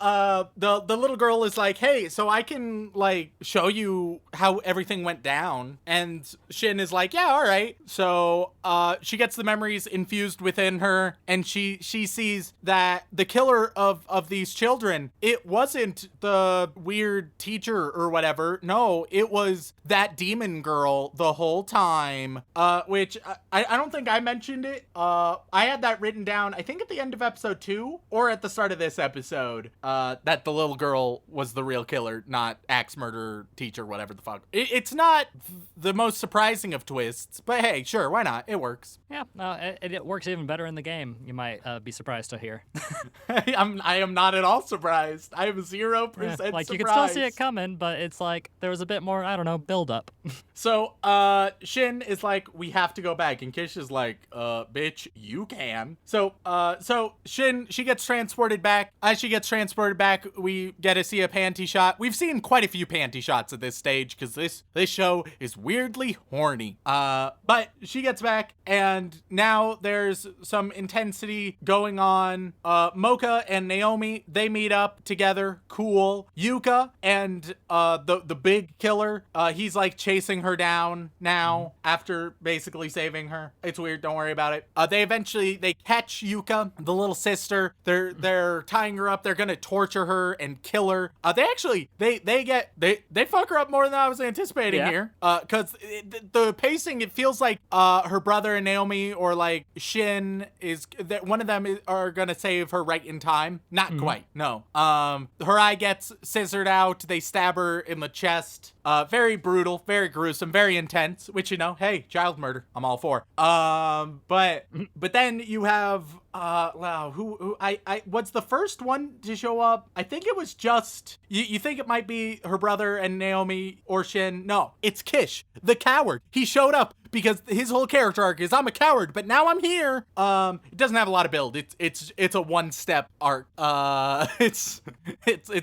the little girl is like, hey, so I can like show you how everything went down. And Shin is like, yeah, all right. So she gets the memories infused within her, and she sees that the killer of these children, it wasn't the weird teacher or whatever. No, it was that demon girl the whole time, which I don't think I mentioned it. I had that written down, I think at the end of episode 2 or at the start of this episode, that the little girl was the real killer, not axe murder teacher, whatever the fuck. It's not the most surprising of twists, but hey, sure, why not? It works. Yeah, it works even better in the game. You might be surprised to hear. I am not at all surprised. I am 0% like surprised. You can still see it coming, but it's like there was a bit more, I don't know, build up. So Shin is like, we have to go back, and Kish is like, bitch, you can. So Shin, she gets transported back. As she gets transported back, we get to see a panty shot. We've seen quite a few panty shots at this stage because this show is weirdly horny. But she gets back, and now there's some intensity going on. Mocha and Naomi, they meet up together. Cool. Yuka and the big killer, he's like chasing her down now after basically saving her. It's weird. Don't worry about it. They catch Yuka, the little sister. They're tying her up. They're gonna torture her and kill her. They fuck her up more than I was anticipating here. Because the pacing, it feels like her brother and Naomi, or like Shin, is that one of them are gonna save her right in time. Not quite. No. Her eye gets scissored out. They stab her in the chest. Very brutal, very gruesome, very intense. Which, hey, child murder. I'm all for. But then you have what's the first one to show up? I think it was just you think it might be her brother and Naomi or Shin. No, it's Kish, the coward. He showed up because his whole character arc is, I'm a coward, but now I'm here. It doesn't have a lot of build. It's a one-step arc. It's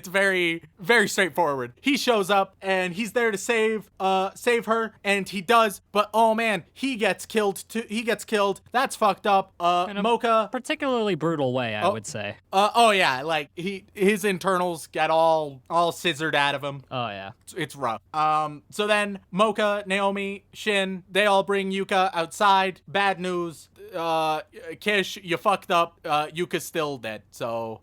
very, very straightforward. He shows up and he's there to save her, and he does, but oh man, he gets killed too. He gets killed. That's fucked up. In a Mocha, particularly brutal way, I would say. Oh yeah, like his internals get all scissored out of him. Oh yeah. It's rough. So then Mocha, Naomi, Shin, they all bring Yuka outside. Bad news. Kish, you fucked up. Yuka's still dead. So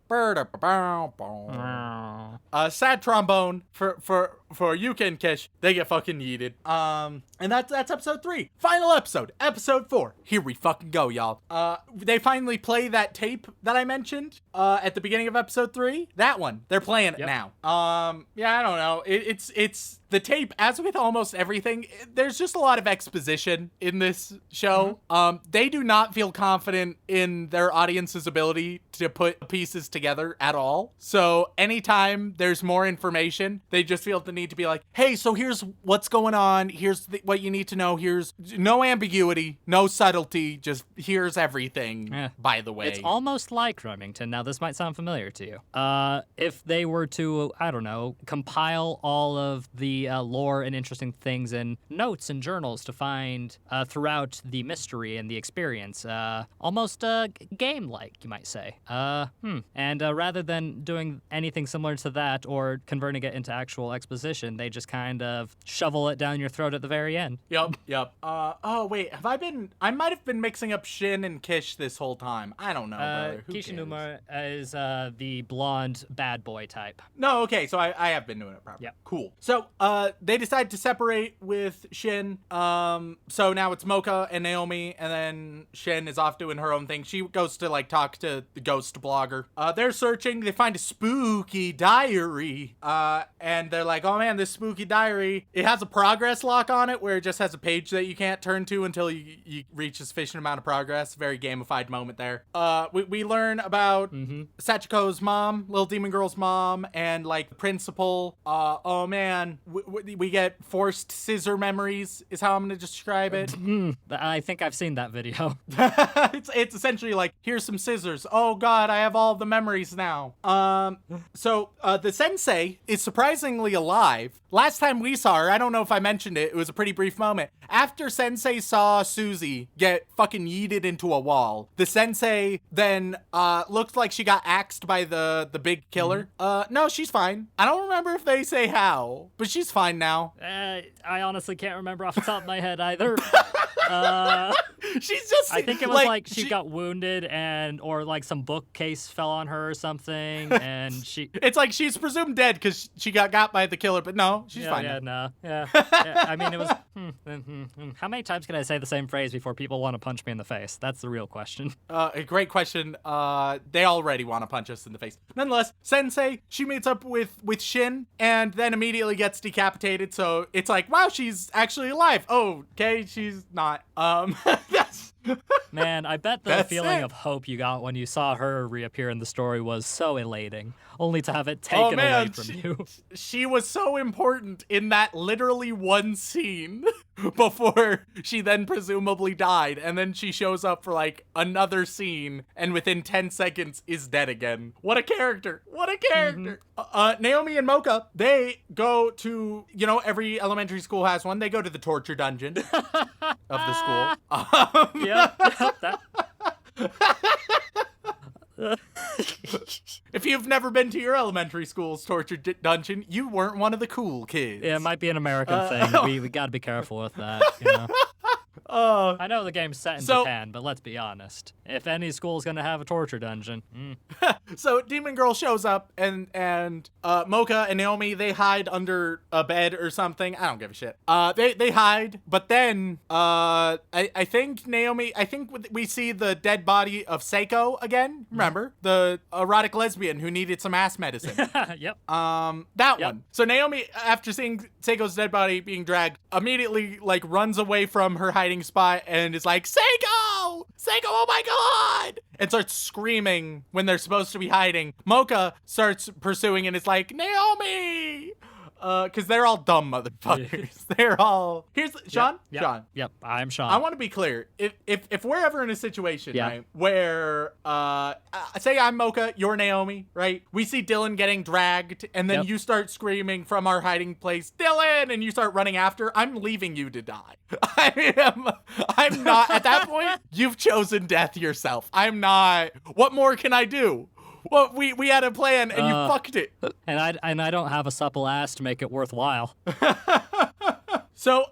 sad trombone for for Yuka and Kish, they get fucking yeeted. And that's episode 3. Final episode, episode 4. Here we fucking go, y'all. They finally play that tape that I mentioned at the beginning of episode 3. That one. They're playing it now. Yeah, I don't know. It's the tape, as with almost everything, there's just a lot of exposition in this show. They do not feel confident in their audience's ability to put pieces together at all. So anytime there's more information, they just feel the need to be like, hey, so here's what's going on. Here's what you need to know. Here's no ambiguity, no subtlety. Just here's everything, by the way. It's almost like Remington. Now, this might sound familiar to you. If they were to, I don't know, compile all of the lore and interesting things in notes and journals to find throughout the mystery and the experience. Almost game-like, you might say. And rather than doing anything similar to that or converting it into actual exposition, they just kind of shovel it down your throat at the very end. Yep. Oh, wait, I might have been mixing up Shin and Kish this whole time. I don't know, brother. Who Kishinuma is the blonde bad boy type. No, okay, so I have been doing it properly. Yep. Cool. So, they decide to separate with Shin. So now it's Mocha and Naomi, and then Shin is off doing her own thing. She goes to, like, talk to the ghost blogger. They're searching. They find a spooky diary. And they're like, oh, man, this spooky diary, it has a progress lock on it where it just has a page that you can't turn to until you reach a sufficient amount of progress. Very gamified moment there. We learn about Sachiko's mom, Little Demon Girl's mom, and, like, the principal. Oh, man. We get forced scissor memories is how I'm going to describe it. I think I've seen that video. It's essentially like, here's some scissors. Oh God, I have all the memories now. So the sensei is surprisingly alive. Last time we saw her, I don't know if I mentioned it, it was a pretty brief moment. After Sensei saw Suzy get fucking yeeted into a wall, the sensei then looked like she got axed by the big killer. No, she's fine. I don't remember if they say how, but she's fine now. I honestly can't remember off the top of my head either. She's just, I think it was like she got wounded or like some bookcase fell on her or something, and she... It's like she's presumed dead because she got by the killer, but no, she's fine. Yeah. I mean, it was... How many times can I say the same phrase before people want to punch me in the face? That's the real question. A great question. They already want to punch us in the face. Nonetheless, Sensei, she meets up with Shin and then immediately gets decapitated. So it's like, wow, she's actually alive. Oh, okay, she's not. That's... Man, I bet the feeling of hope you got when you saw her reappear in the story was so elating, only to have it taken away from you. She was so important in that literally one scene before she then presumably died, and then she shows up for like another scene and within 10 seconds is dead again. What a character. What a character. Naomi and Mocha, they go to, every elementary school has one. They go to the torture dungeon of the school. Yeah. If you've never been to your elementary school's torture dungeon, you weren't one of the cool kids. Yeah, it might be an American thing. We gotta be careful with that, I know the game's set in Japan, but let's be honest. If any school's gonna have a torture dungeon. So Demon Girl shows up and Mocha and Naomi, they hide under a bed or something. I don't give a shit. They hide, but then I think we see the dead body of Seiko again. Remember? The erotic lesbian who needed some ass medicine. Yep. That one. So Naomi, after seeing Seiko's dead body being dragged, immediately like runs away from her hiding spot and is like, Seiko, oh my God, and starts screaming when they're supposed to be hiding. Mocha starts pursuing and is like, Naomi, because they're all dumb motherfuckers. They're all... Here's... Sean? Yep. Sean. Yep, I'm Sean. I want to be clear. If we're ever in a situation, right, where, say I'm Mocha, you're Naomi, right? We see Dylan getting dragged, and then you start screaming from our hiding place, Dylan, and you start running after, I'm leaving you to die. I'm not... At that point, you've chosen death yourself. I'm not... What more can I do? Well, we had a plan and you fucked it. And I don't have a supple ass to make it worthwhile. So,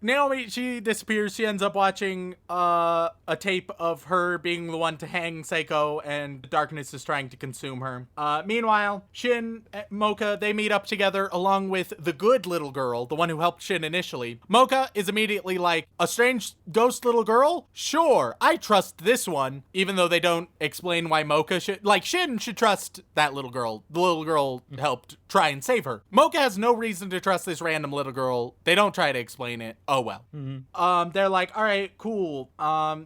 Naomi, she disappears. She ends up watching a tape of her being the one to hang Seiko, and the darkness is trying to consume her. Meanwhile, Shin, Mocha, they meet up together along with the good little girl, the one who helped Shin initially. Mocha is immediately like, a strange ghost little girl? Sure, I trust this one, even though they don't explain why Mocha should, like, Shin should trust that little girl. The little girl helped try and save her. Mocha has no reason to trust this random little girl. They don't try to explain it. Oh well. They're like, all right, cool.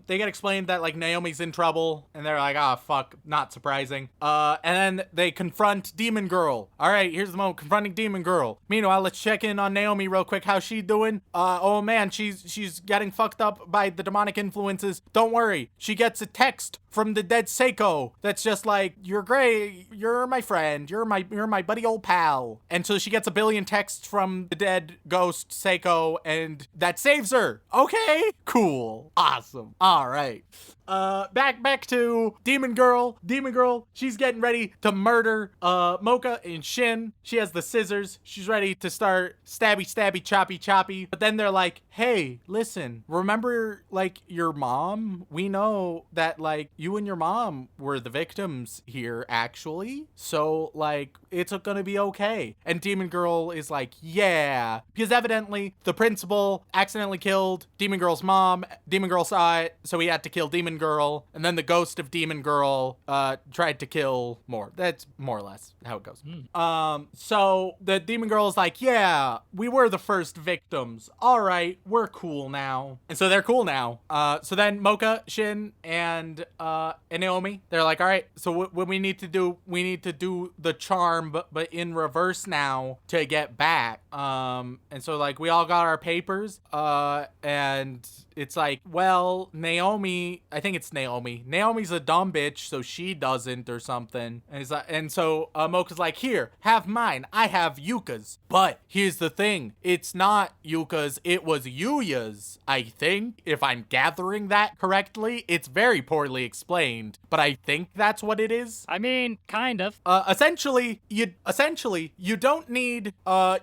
They get explained that like Naomi's in trouble, and they're like, ah, fuck, not surprising. And then they confront Demon Girl. All right, here's the moment, confronting Demon Girl. Meanwhile, let's check in on Naomi real quick. How's she doing? Oh man, she's getting fucked up by the demonic influences. Don't worry, she gets a text from the dead Seiko that's just like, you're great, you're my friend, you're my buddy old pal. And so she gets a billion texts from the dead ghost Seiko, and that saves her. Okay, cool, awesome, all right. Back to Demon Girl. Demon Girl, she's getting ready to murder Mocha and Shin. She has the scissors. She's ready to start stabby, choppy. But then they're like, hey, listen, remember like your mom? We know that like you and your mom were the victims here actually. So like it's gonna be okay. And Demon Girl is like, yeah, because evidently the principal accidentally killed Demon Girl's mom. Demon Girl saw it, so he had to kill Demon Girl, and then the ghost of Demon Girl tried to kill more. That's more or less how it goes. So the Demon Girl is like, yeah, we were the first victims. All right, we're cool now. And so they're cool now. So then Mocha, Shin, and Naomi, they're like, all right, so what we need to do the charm, but in reverse now to get back. And so like we all got our papers, and it's like, well, Naomi, I think it's Naomi. Naomi's a dumb bitch, so she doesn't or something. And so Mocha's like, here, have mine. I have Yuka's. But here's the thing. It's not Yuka's. It was Yuya's, I think, if I'm gathering that correctly. It's very poorly explained, but I think that's what it is. I mean, kind of. Essentially, you don't need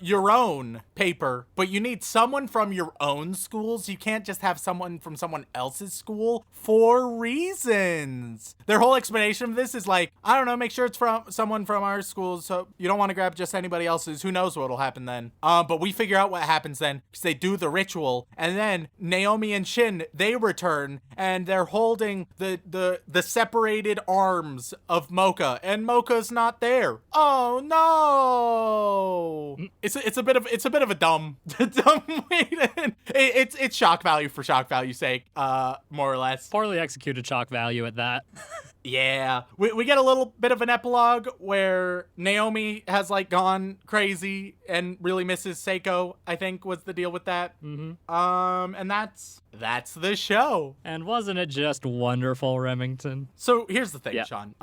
your own paper, but you need someone from your own schools. You can't just have someone from someone else's school for reasons. Their whole explanation of this is like, I don't know, make sure it's from someone from our school, so you don't want to grab just anybody else's. Who knows what'll happen then. But we figure out what happens then, because they do the ritual, and then Naomi and Shin, they return, and they're holding the separated arms of Mocha, and Mocha's not there. Oh no! It's a bit of a dumb way to, it's shock value for shock value's sake, more or less. Poorly executed shock value at that. Yeah. We get a little bit of an epilogue where Naomi has like gone crazy and really misses Seiko, I think was the deal with that. And that's the show. And wasn't it just wonderful, Remington? So here's the thing, Yep. Sean.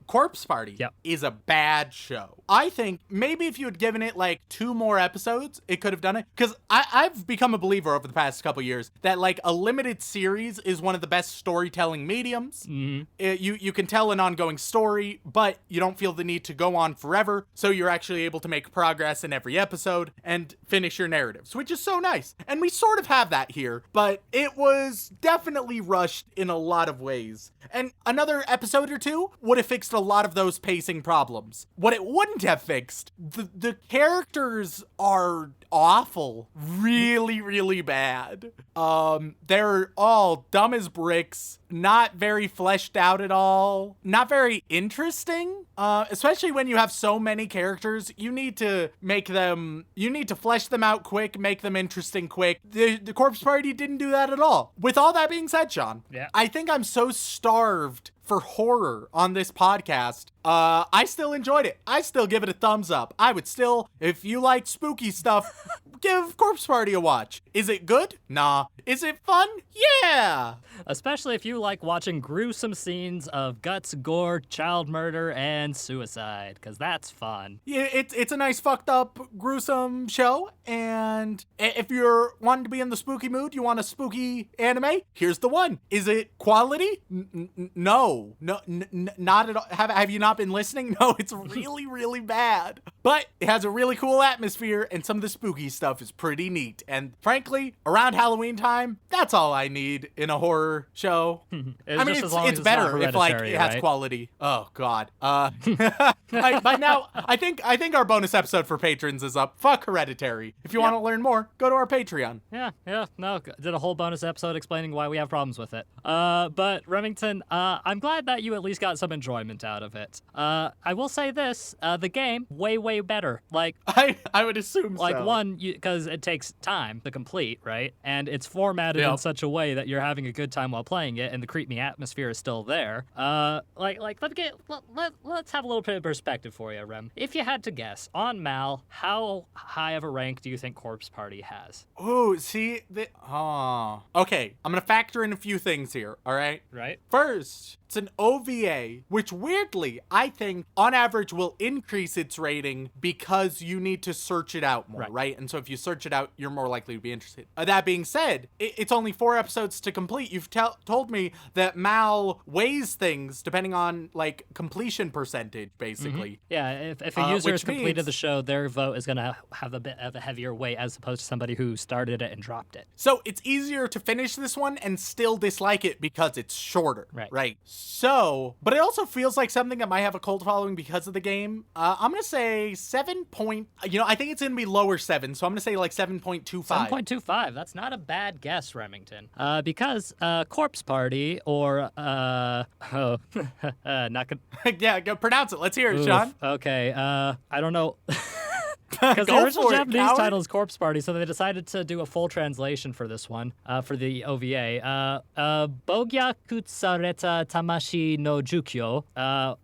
Corpse Party Yep. is a bad show. I think maybe if you had given it like 2 more episodes, it could have done it. Because I've become a believer over the past couple years that like a limited series is one of the best storytelling mediums. You can tell an ongoing story, but you don't feel the need to go on forever. So you're actually able to make progress in every episode and finish your narratives, which is so nice. And we sort of have that here, but it was definitely rushed in a lot of ways. And another episode or 2 would have fixed a lot of those pacing problems. What it wouldn't have fixed, the characters are awful. Really, really bad. They're all dumb as bricks, not very fleshed out at all, not very interesting. Especially when you have so many characters, you need to flesh them out quick, make them interesting quick. The Corpse Party didn't do that at all. With all that being said, Sean, Yeah. I think I'm so starved for horror on this podcast. I still enjoyed it. I still give it a thumbs up. I would still, if you like spooky stuff, give Corpse Party a watch. Is it good? Nah. Is it fun? Yeah. Especially if you like watching gruesome scenes of guts, gore, child murder, and suicide, because that's fun. Yeah, it's a nice fucked up, gruesome show. And if you're wanting to be in the spooky mood, you want a spooky anime, here's the one. Is it quality? No, not at all. Have you not been listening? No, it's really, really bad. But it has a really cool atmosphere and some of the spooky stuff stuff is pretty neat. And frankly, around Halloween time, that's all I need in a horror show. It's better if like it has quality. Oh God. By now, I think our bonus episode for patrons is up. Fuck Hereditary. If you want to learn more, go to our Patreon. Yeah. No, did a whole bonus episode explaining why we have problems with it. But Remington, I'm glad that you at least got some enjoyment out of it. I will say this: the game way better. Like I would assume like so. one, because it takes time to complete, right? And it's formatted in such a way that you're having a good time while playing it, and the creepy atmosphere is still there. Let's have a little bit of perspective for you, Rem. If you had to guess on Mal, how high of a rank do you think Corpse Party has? Ooh, see, okay. I'm gonna factor in a few things here. All right. Right. First, it's an OVA, which weirdly, I think, on average, will increase its rating because you need to search it out more, right? And so if you search it out, you're more likely to be interested. That being said, it's only 4 episodes to complete. You've told me that Mal weighs things depending on, like, completion percentage, basically. Mm-hmm. Yeah, if a user has completed the show, their vote is going to have a bit of a heavier weight as opposed to somebody who started it and dropped it. So it's easier to finish this one and still dislike it because it's shorter, right? So, but it also feels like something that might have a cult following because of the game. I'm going to say 7 point, I think it's going to be lower 7, so I'm going to say like 7.25. 7.25, that's not a bad guess, Remington. Because Corpse Party, or, not gonna... Yeah, go pronounce it. Let's hear it, Sean. Okay, I don't know... Because the original Japanese title is Corpse Party, so they decided to do a full translation for this one, for the OVA. Bogya Kutsareta Tamashi no Jukyo.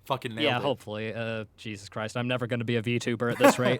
Fucking nailed it. Yeah, hopefully. Jesus Christ, I'm never going to be a VTuber at this rate.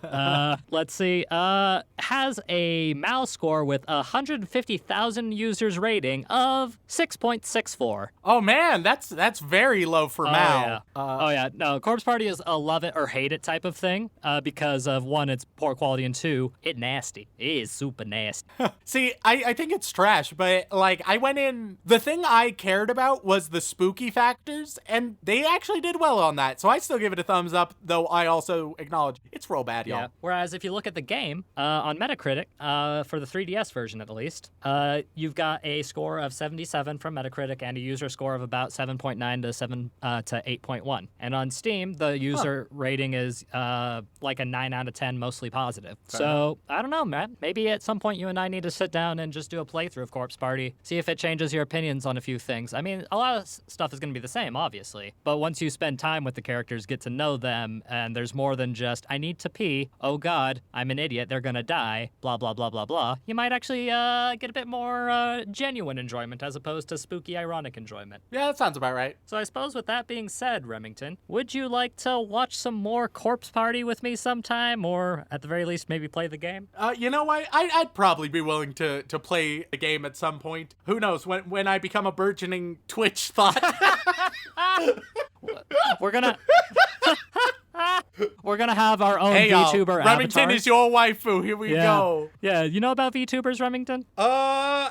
Let's see. Has a MAL score with 150,000 users rating of 6.64. Oh, man, that's very low for MAL. Yeah. No, Corpse Party is a love it or hate it type of thing, because of, one, it's poor quality, and 2, it nasty. It is super nasty. See, I think it's trash, but like I went in, the thing I cared about was the spooky factors, and they actually did well on that. So I still give it a thumbs up, though I also acknowledge it's real bad, y'all. Yeah. Whereas if you look at the game, on Metacritic, for the 3DS version at least, you've got a score of 77 from Metacritic and a user score of about 7.9 to 8.1. And on Steam, the user rating is like a 9 out of 10, mostly positive. So, I don't know, man. Maybe at some point you and I need to sit down and just do a playthrough of Corpse Party, see if it changes your opinions on a few things. I mean, a lot of stuff is going to be the same, obviously. But once you spend time with the characters, get to know them, and there's more than just, I need to pee, oh god, I'm an idiot, they're going to die, blah, blah, blah, blah, blah, you might actually get a bit more genuine enjoyment as opposed to spooky, ironic enjoyment. Yeah, that sounds about right. So I suppose with that being said, Remington, would you like to watch some more Corpse Party with me sometime, or at the very least, maybe play the game? You know what? I'd probably be willing to play a game at some point. Who knows? When I become a burgeoning Twitch thought. We're gonna have our own VTuber avatar. Remington is your waifu. Here we go. Yeah, you know about VTubers, Remington?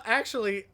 Actually,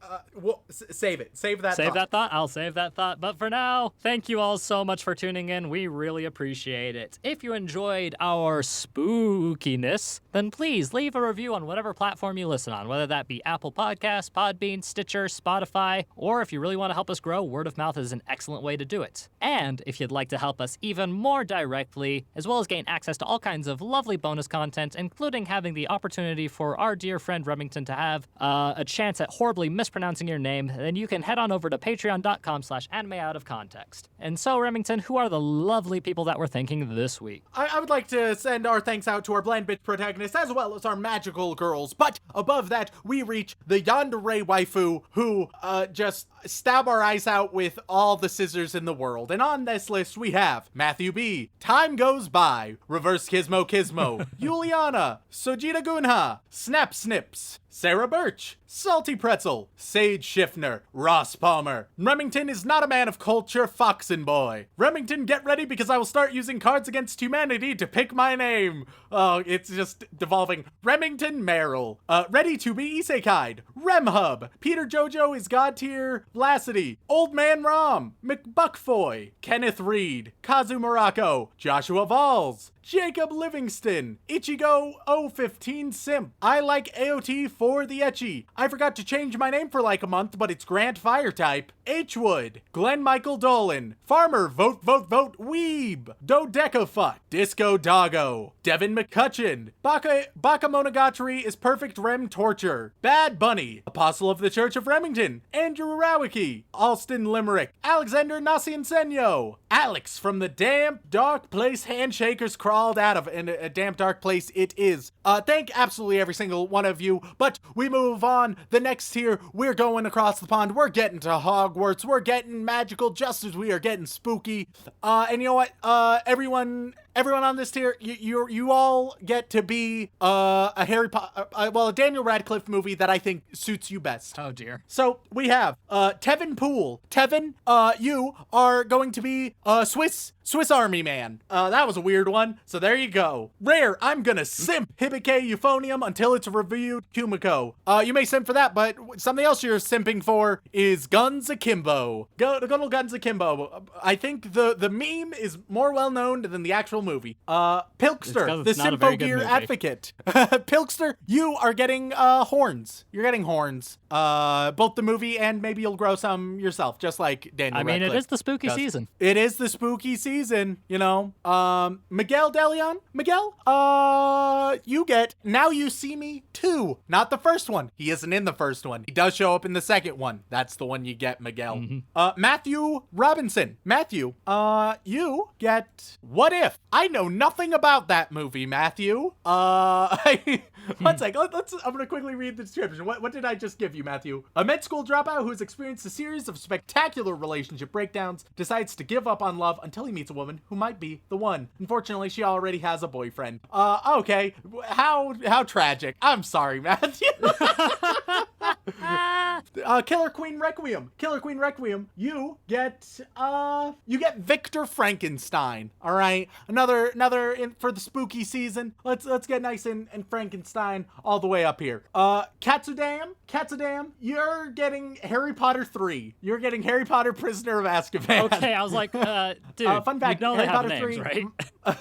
save it. Save that thought. I'll save that thought. But for now, thank you all so much for tuning in. We really appreciate it. If you enjoyed our spookiness, then please leave a review on whatever platform you listen on, whether that be Apple Podcasts, Podbean, Stitcher, Spotify, or if you really want to help us grow, word of mouth is an excellent way to do it. And if you'd like to help us even more directly, as well as gain access to all kinds of lovely bonus content, including having the opportunity for our dear friend Remington to have a chance at horribly mispronouncing your name, then you can head on over to patreon.com/animeoutofcontext. And so, Remington, who are the lovely people that we're thanking this week? I would like to send our thanks out to our Bland Bitch protagonists as well as our magical girls. But above that, we reach the Yandere waifu who just stab our eyes out with all the scissors in the world. And on this list, we have Matthew B., Time Goes By, Reverse Gizmo, Juliana, Sojita Gunha, Snap Snips, Sarah Birch, Salty Pretzel, Sage Schiffner, Ross Palmer. Remington is not a man of culture, Foxen Boy. Remington, get ready because I will start using Cards Against Humanity to pick my name. Oh, it's just devolving. Remington Merrill. Ready to be Isekai'd. Remhub. Peter Jojo is God tier. Blasity. Old Man Rom. McBuckfoy. Kenneth Reed. Kazu Morocco. Joshua Valls. Jacob Livingston, Ichigo 015 Simp. I like AOT for the ecchi. I forgot to change my name for like a month, but it's Grant Fire type. H-Wood, Glenn Michael Dolan, Farmer Vote Weeb, Dodecafuck, Disco Doggo, Devin McCutcheon, Baka Monogatari is perfect Rem torture, Bad Bunny, Apostle of the Church of Remington, Andrew Rawicki, Alston Limerick, Alexander Nasiensenyo, Alex from the damp dark place handshakers crawled out of, and a damp dark place it is. Thank absolutely every single one of you, but we move on. The next tier, we're going across the pond. We're getting to Hogwarts. We're getting magical just as we are getting spooky. And you know what? Everyone on this tier, you all get to be a Harry Potter, a Daniel Radcliffe movie that I think suits you best. Oh dear. So we have Tevin Poole. Tevin, you are going to be a Swiss Army man. That was a weird one. So there you go. Rare, I'm gonna simp Hibike Euphonium until it's reviewed Kumiko. You may simp for that, but something else you're simping for is Guns Akimbo. Good old Guns Akimbo. I think the meme is more well known than the actual movie. Pilkster, the Symphogear advocate. Pilkster, you are getting horns. You're getting horns. Both the movie and maybe you'll grow some yourself, just like Daniel Radcliffe. It is the spooky season. It is the spooky season, you know. Miguel DeLeon? Miguel? You get Now You See Me 2. Not the first one. He isn't in the first one. He does show up in the second one. That's the one you get, Miguel. Mm-hmm. Matthew Robinson. Matthew, you get What If? I know nothing about that movie, Matthew. One sec. I'm gonna quickly read the description. What did I just give you, Matthew? A med school dropout who has experienced a series of spectacular relationship breakdowns decides to give up on love until he meets a woman who might be the one. Unfortunately, she already has a boyfriend. Okay. How tragic. I'm sorry, Matthew. Killer Queen Requiem. Killer Queen Requiem. You get Victor Frankenstein. All right. Another for the spooky season. Let's get nice and Frankenstein all the way up here. Katsudam, you're getting Harry Potter 3. You're getting Harry Potter Prisoner of Azkaban. Okay, I was like, dude, fun fact, you know Harry they have Potter names, 3, right?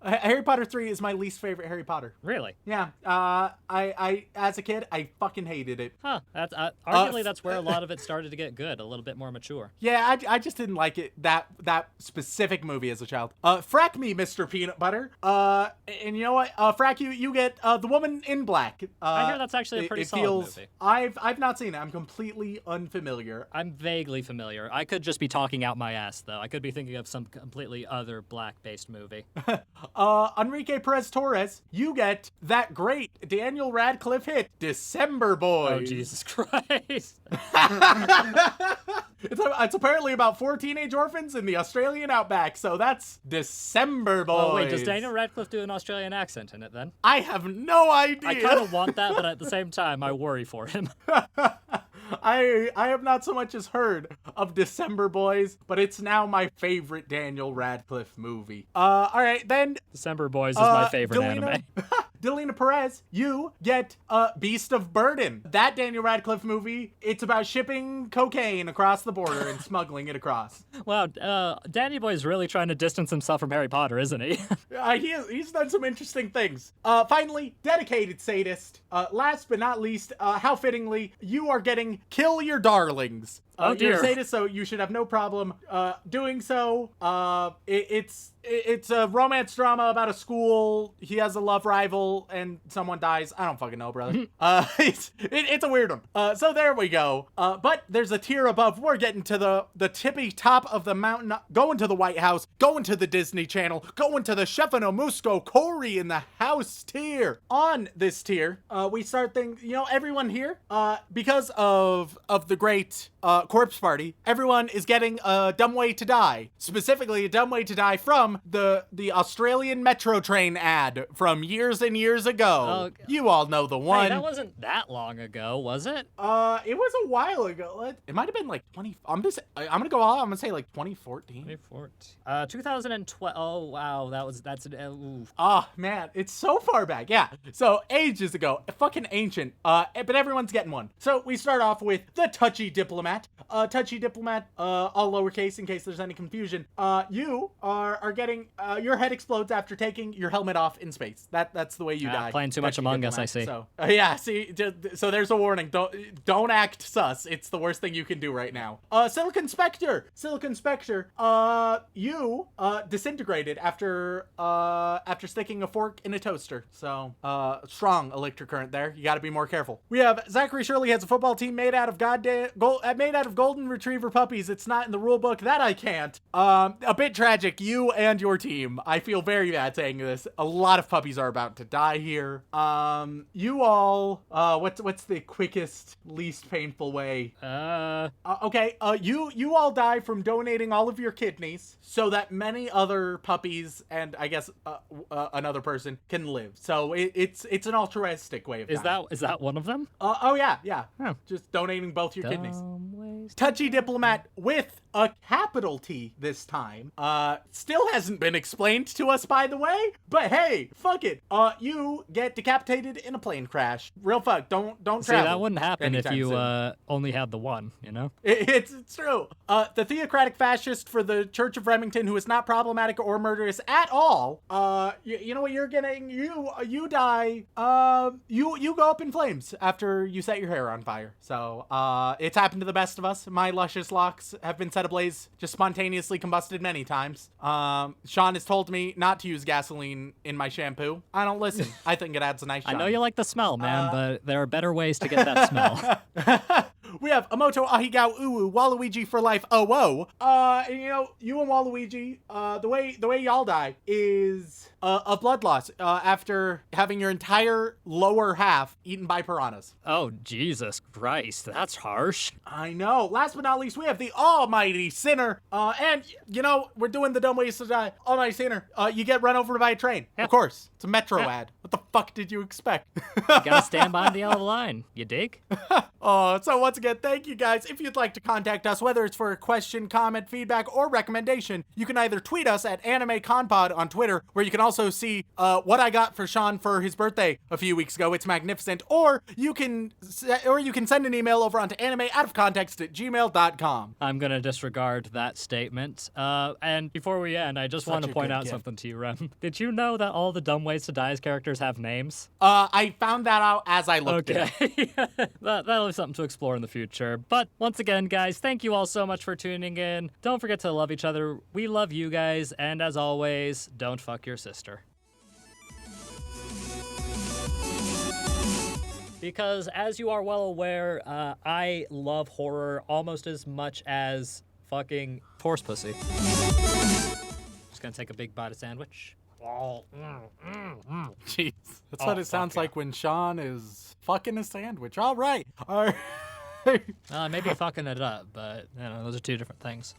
Harry Potter 3 is my least favorite Harry Potter. Really? Yeah. I as a kid, I fucking hated it. Huh. That's arguably that's where a lot of it started to get good, a little bit more mature. Yeah, I just didn't like it, that specific movie as a child. Frack me, Mr. Peanut Butter. And you know what? Frack you get The Woman in Black. I hear that's actually a pretty solid movie. I've not seen it. I'm completely unfamiliar. I'm vaguely familiar. I could just be talking out my ass, though. I could be thinking of some completely other black-based movie. Enrique Perez Torres, you get that great Daniel Radcliffe hit, December Boys. Oh, Jesus Christ. It's apparently about 4 teenage orphans in the Australian outback, so that's December Boys. Oh, wait, does Daniel Radcliffe do an Australian accent in it, then? I have no idea. I kind of want that, but at the same time, I worry for him. I have not so much as heard of December Boys, but it's now my favorite Daniel Radcliffe movie. All right, then. December Boys is my favorite anime. Delina Perez, you get Beast of Burden. That Daniel Radcliffe movie, it's about shipping cocaine across the border and smuggling it across. Wow, Danny Boy's really trying to distance himself from Harry Potter, isn't he? He's done some interesting things. Finally, Dedicated Sadist. Last but not least, how fittingly, you are getting Kill Your Darlings. Oh dear. You're a sadist, so you should have no problem doing so. It's a romance drama about a school. He has a love rival and someone dies. I don't fucking know, brother. It's a weird one. So there we go. But there's a tier above. We're getting to the tippy top of the mountain, going to the White House, going to the Disney Channel, going to the Stefano Musco Corey in the house tier. On this tier, we start things, everyone here, because of the great Corpse Party, everyone is getting a Dumb Way to Die. Specifically, a Dumb Way to Die from the Australian Metro train ad from years and years ago. You all know the one. Hey, that wasn't that long ago, was it? It was a while ago. It might have been like 20. I'm gonna go all out. I'm gonna say like 2014. 2014. 2012. Oh wow, that's an. Oof. Oh man, it's so far back. Yeah. So ages ago, fucking ancient. But everyone's getting one. So we start off with the touchy diplomat. Touchy Diplomat, all lowercase in case there's any confusion. You are getting, your head explodes after taking your helmet off in space. That's the way you die. Playing too much Touchy Among Us, I Diplomat. see. So, yeah, see, so there's a warning. Don't act sus. It's the worst thing you can do right now. Silicon Spectre, you disintegrated after sticking a fork in a toaster. So, strong electric current there. You got to be more careful. We have Zachary Shirley has a football team made out of golden retriever puppies. It's not in the rule book. That I can't. A bit tragic. You and your team. I feel very bad saying this. A lot of puppies are about to die here. You all. What's the quickest, least painful way? Okay. You all die from donating all of your kidneys so that many other puppies and I guess another person can live. So it's an altruistic way of dying. Is that one of them? Oh yeah. Oh. Just donating both your kidneys. Ways. Touchy Diplomat with a capital T this time. Still hasn't been explained to us, by the way. But hey, fuck it. You get decapitated in a plane crash. Real fuck. Don't See, travel. that wouldn't happen if anytime you soon. only had the one, you know? It's true. The theocratic fascist for the Church of Remington, who is not problematic or murderous at all. You know what you're getting? You die. You go up in flames after you set your hair on fire. So it's happened to the best of us. My luscious locks have been set ablaze, just spontaneously combusted many times. Sean has told me not to use gasoline in my shampoo. I don't listen. I think it adds a nice shine. I know you like the smell, man, but there are better ways to get that smell. We have Amoto Ahigao Uwu, Waluigi for life. Oh, whoa. And you and Waluigi, the way y'all die is a blood loss after having your entire lower half eaten by piranhas. Oh, Jesus Christ, that's harsh. I know. Last but not least, we have the Almighty Sinner. And we're doing the dumb ways to die. Almighty Sinner. You get run over by a train. Yeah. Of course. It's a Metro Yeah. ad. What the fuck did you expect? You gotta stand behind the yellow line. You dig? So once again, thank you guys. If you'd like to contact us, whether it's for a question, comment, feedback, or recommendation, you can either tweet us at AnimeConPod on Twitter, where you can also see what I got for Sean for his birthday a few weeks ago. It's magnificent. Or you can send an email over onto animeoutofcontext@gmail.com. I'm gonna disregard that statement. And before we end, I just want a to point good out gift. something to you, Rem. Did you know that all the Dumb Ways to Die's characters have names? I found that out as I looked at it. Okay. That'll be something to explore in the future. But once again, guys, thank you all so much for tuning in. Don't forget to love each other. We love you guys. And as always, don't fuck your sister. Because as you are well aware, I love horror almost as much as fucking horse pussy. Just gonna take a big bite of sandwich. Jeez. That's Oh, what it sounds fuck yeah. like when Sean is fucking a sandwich. All right. Maybe fucking it up, but those are two different things.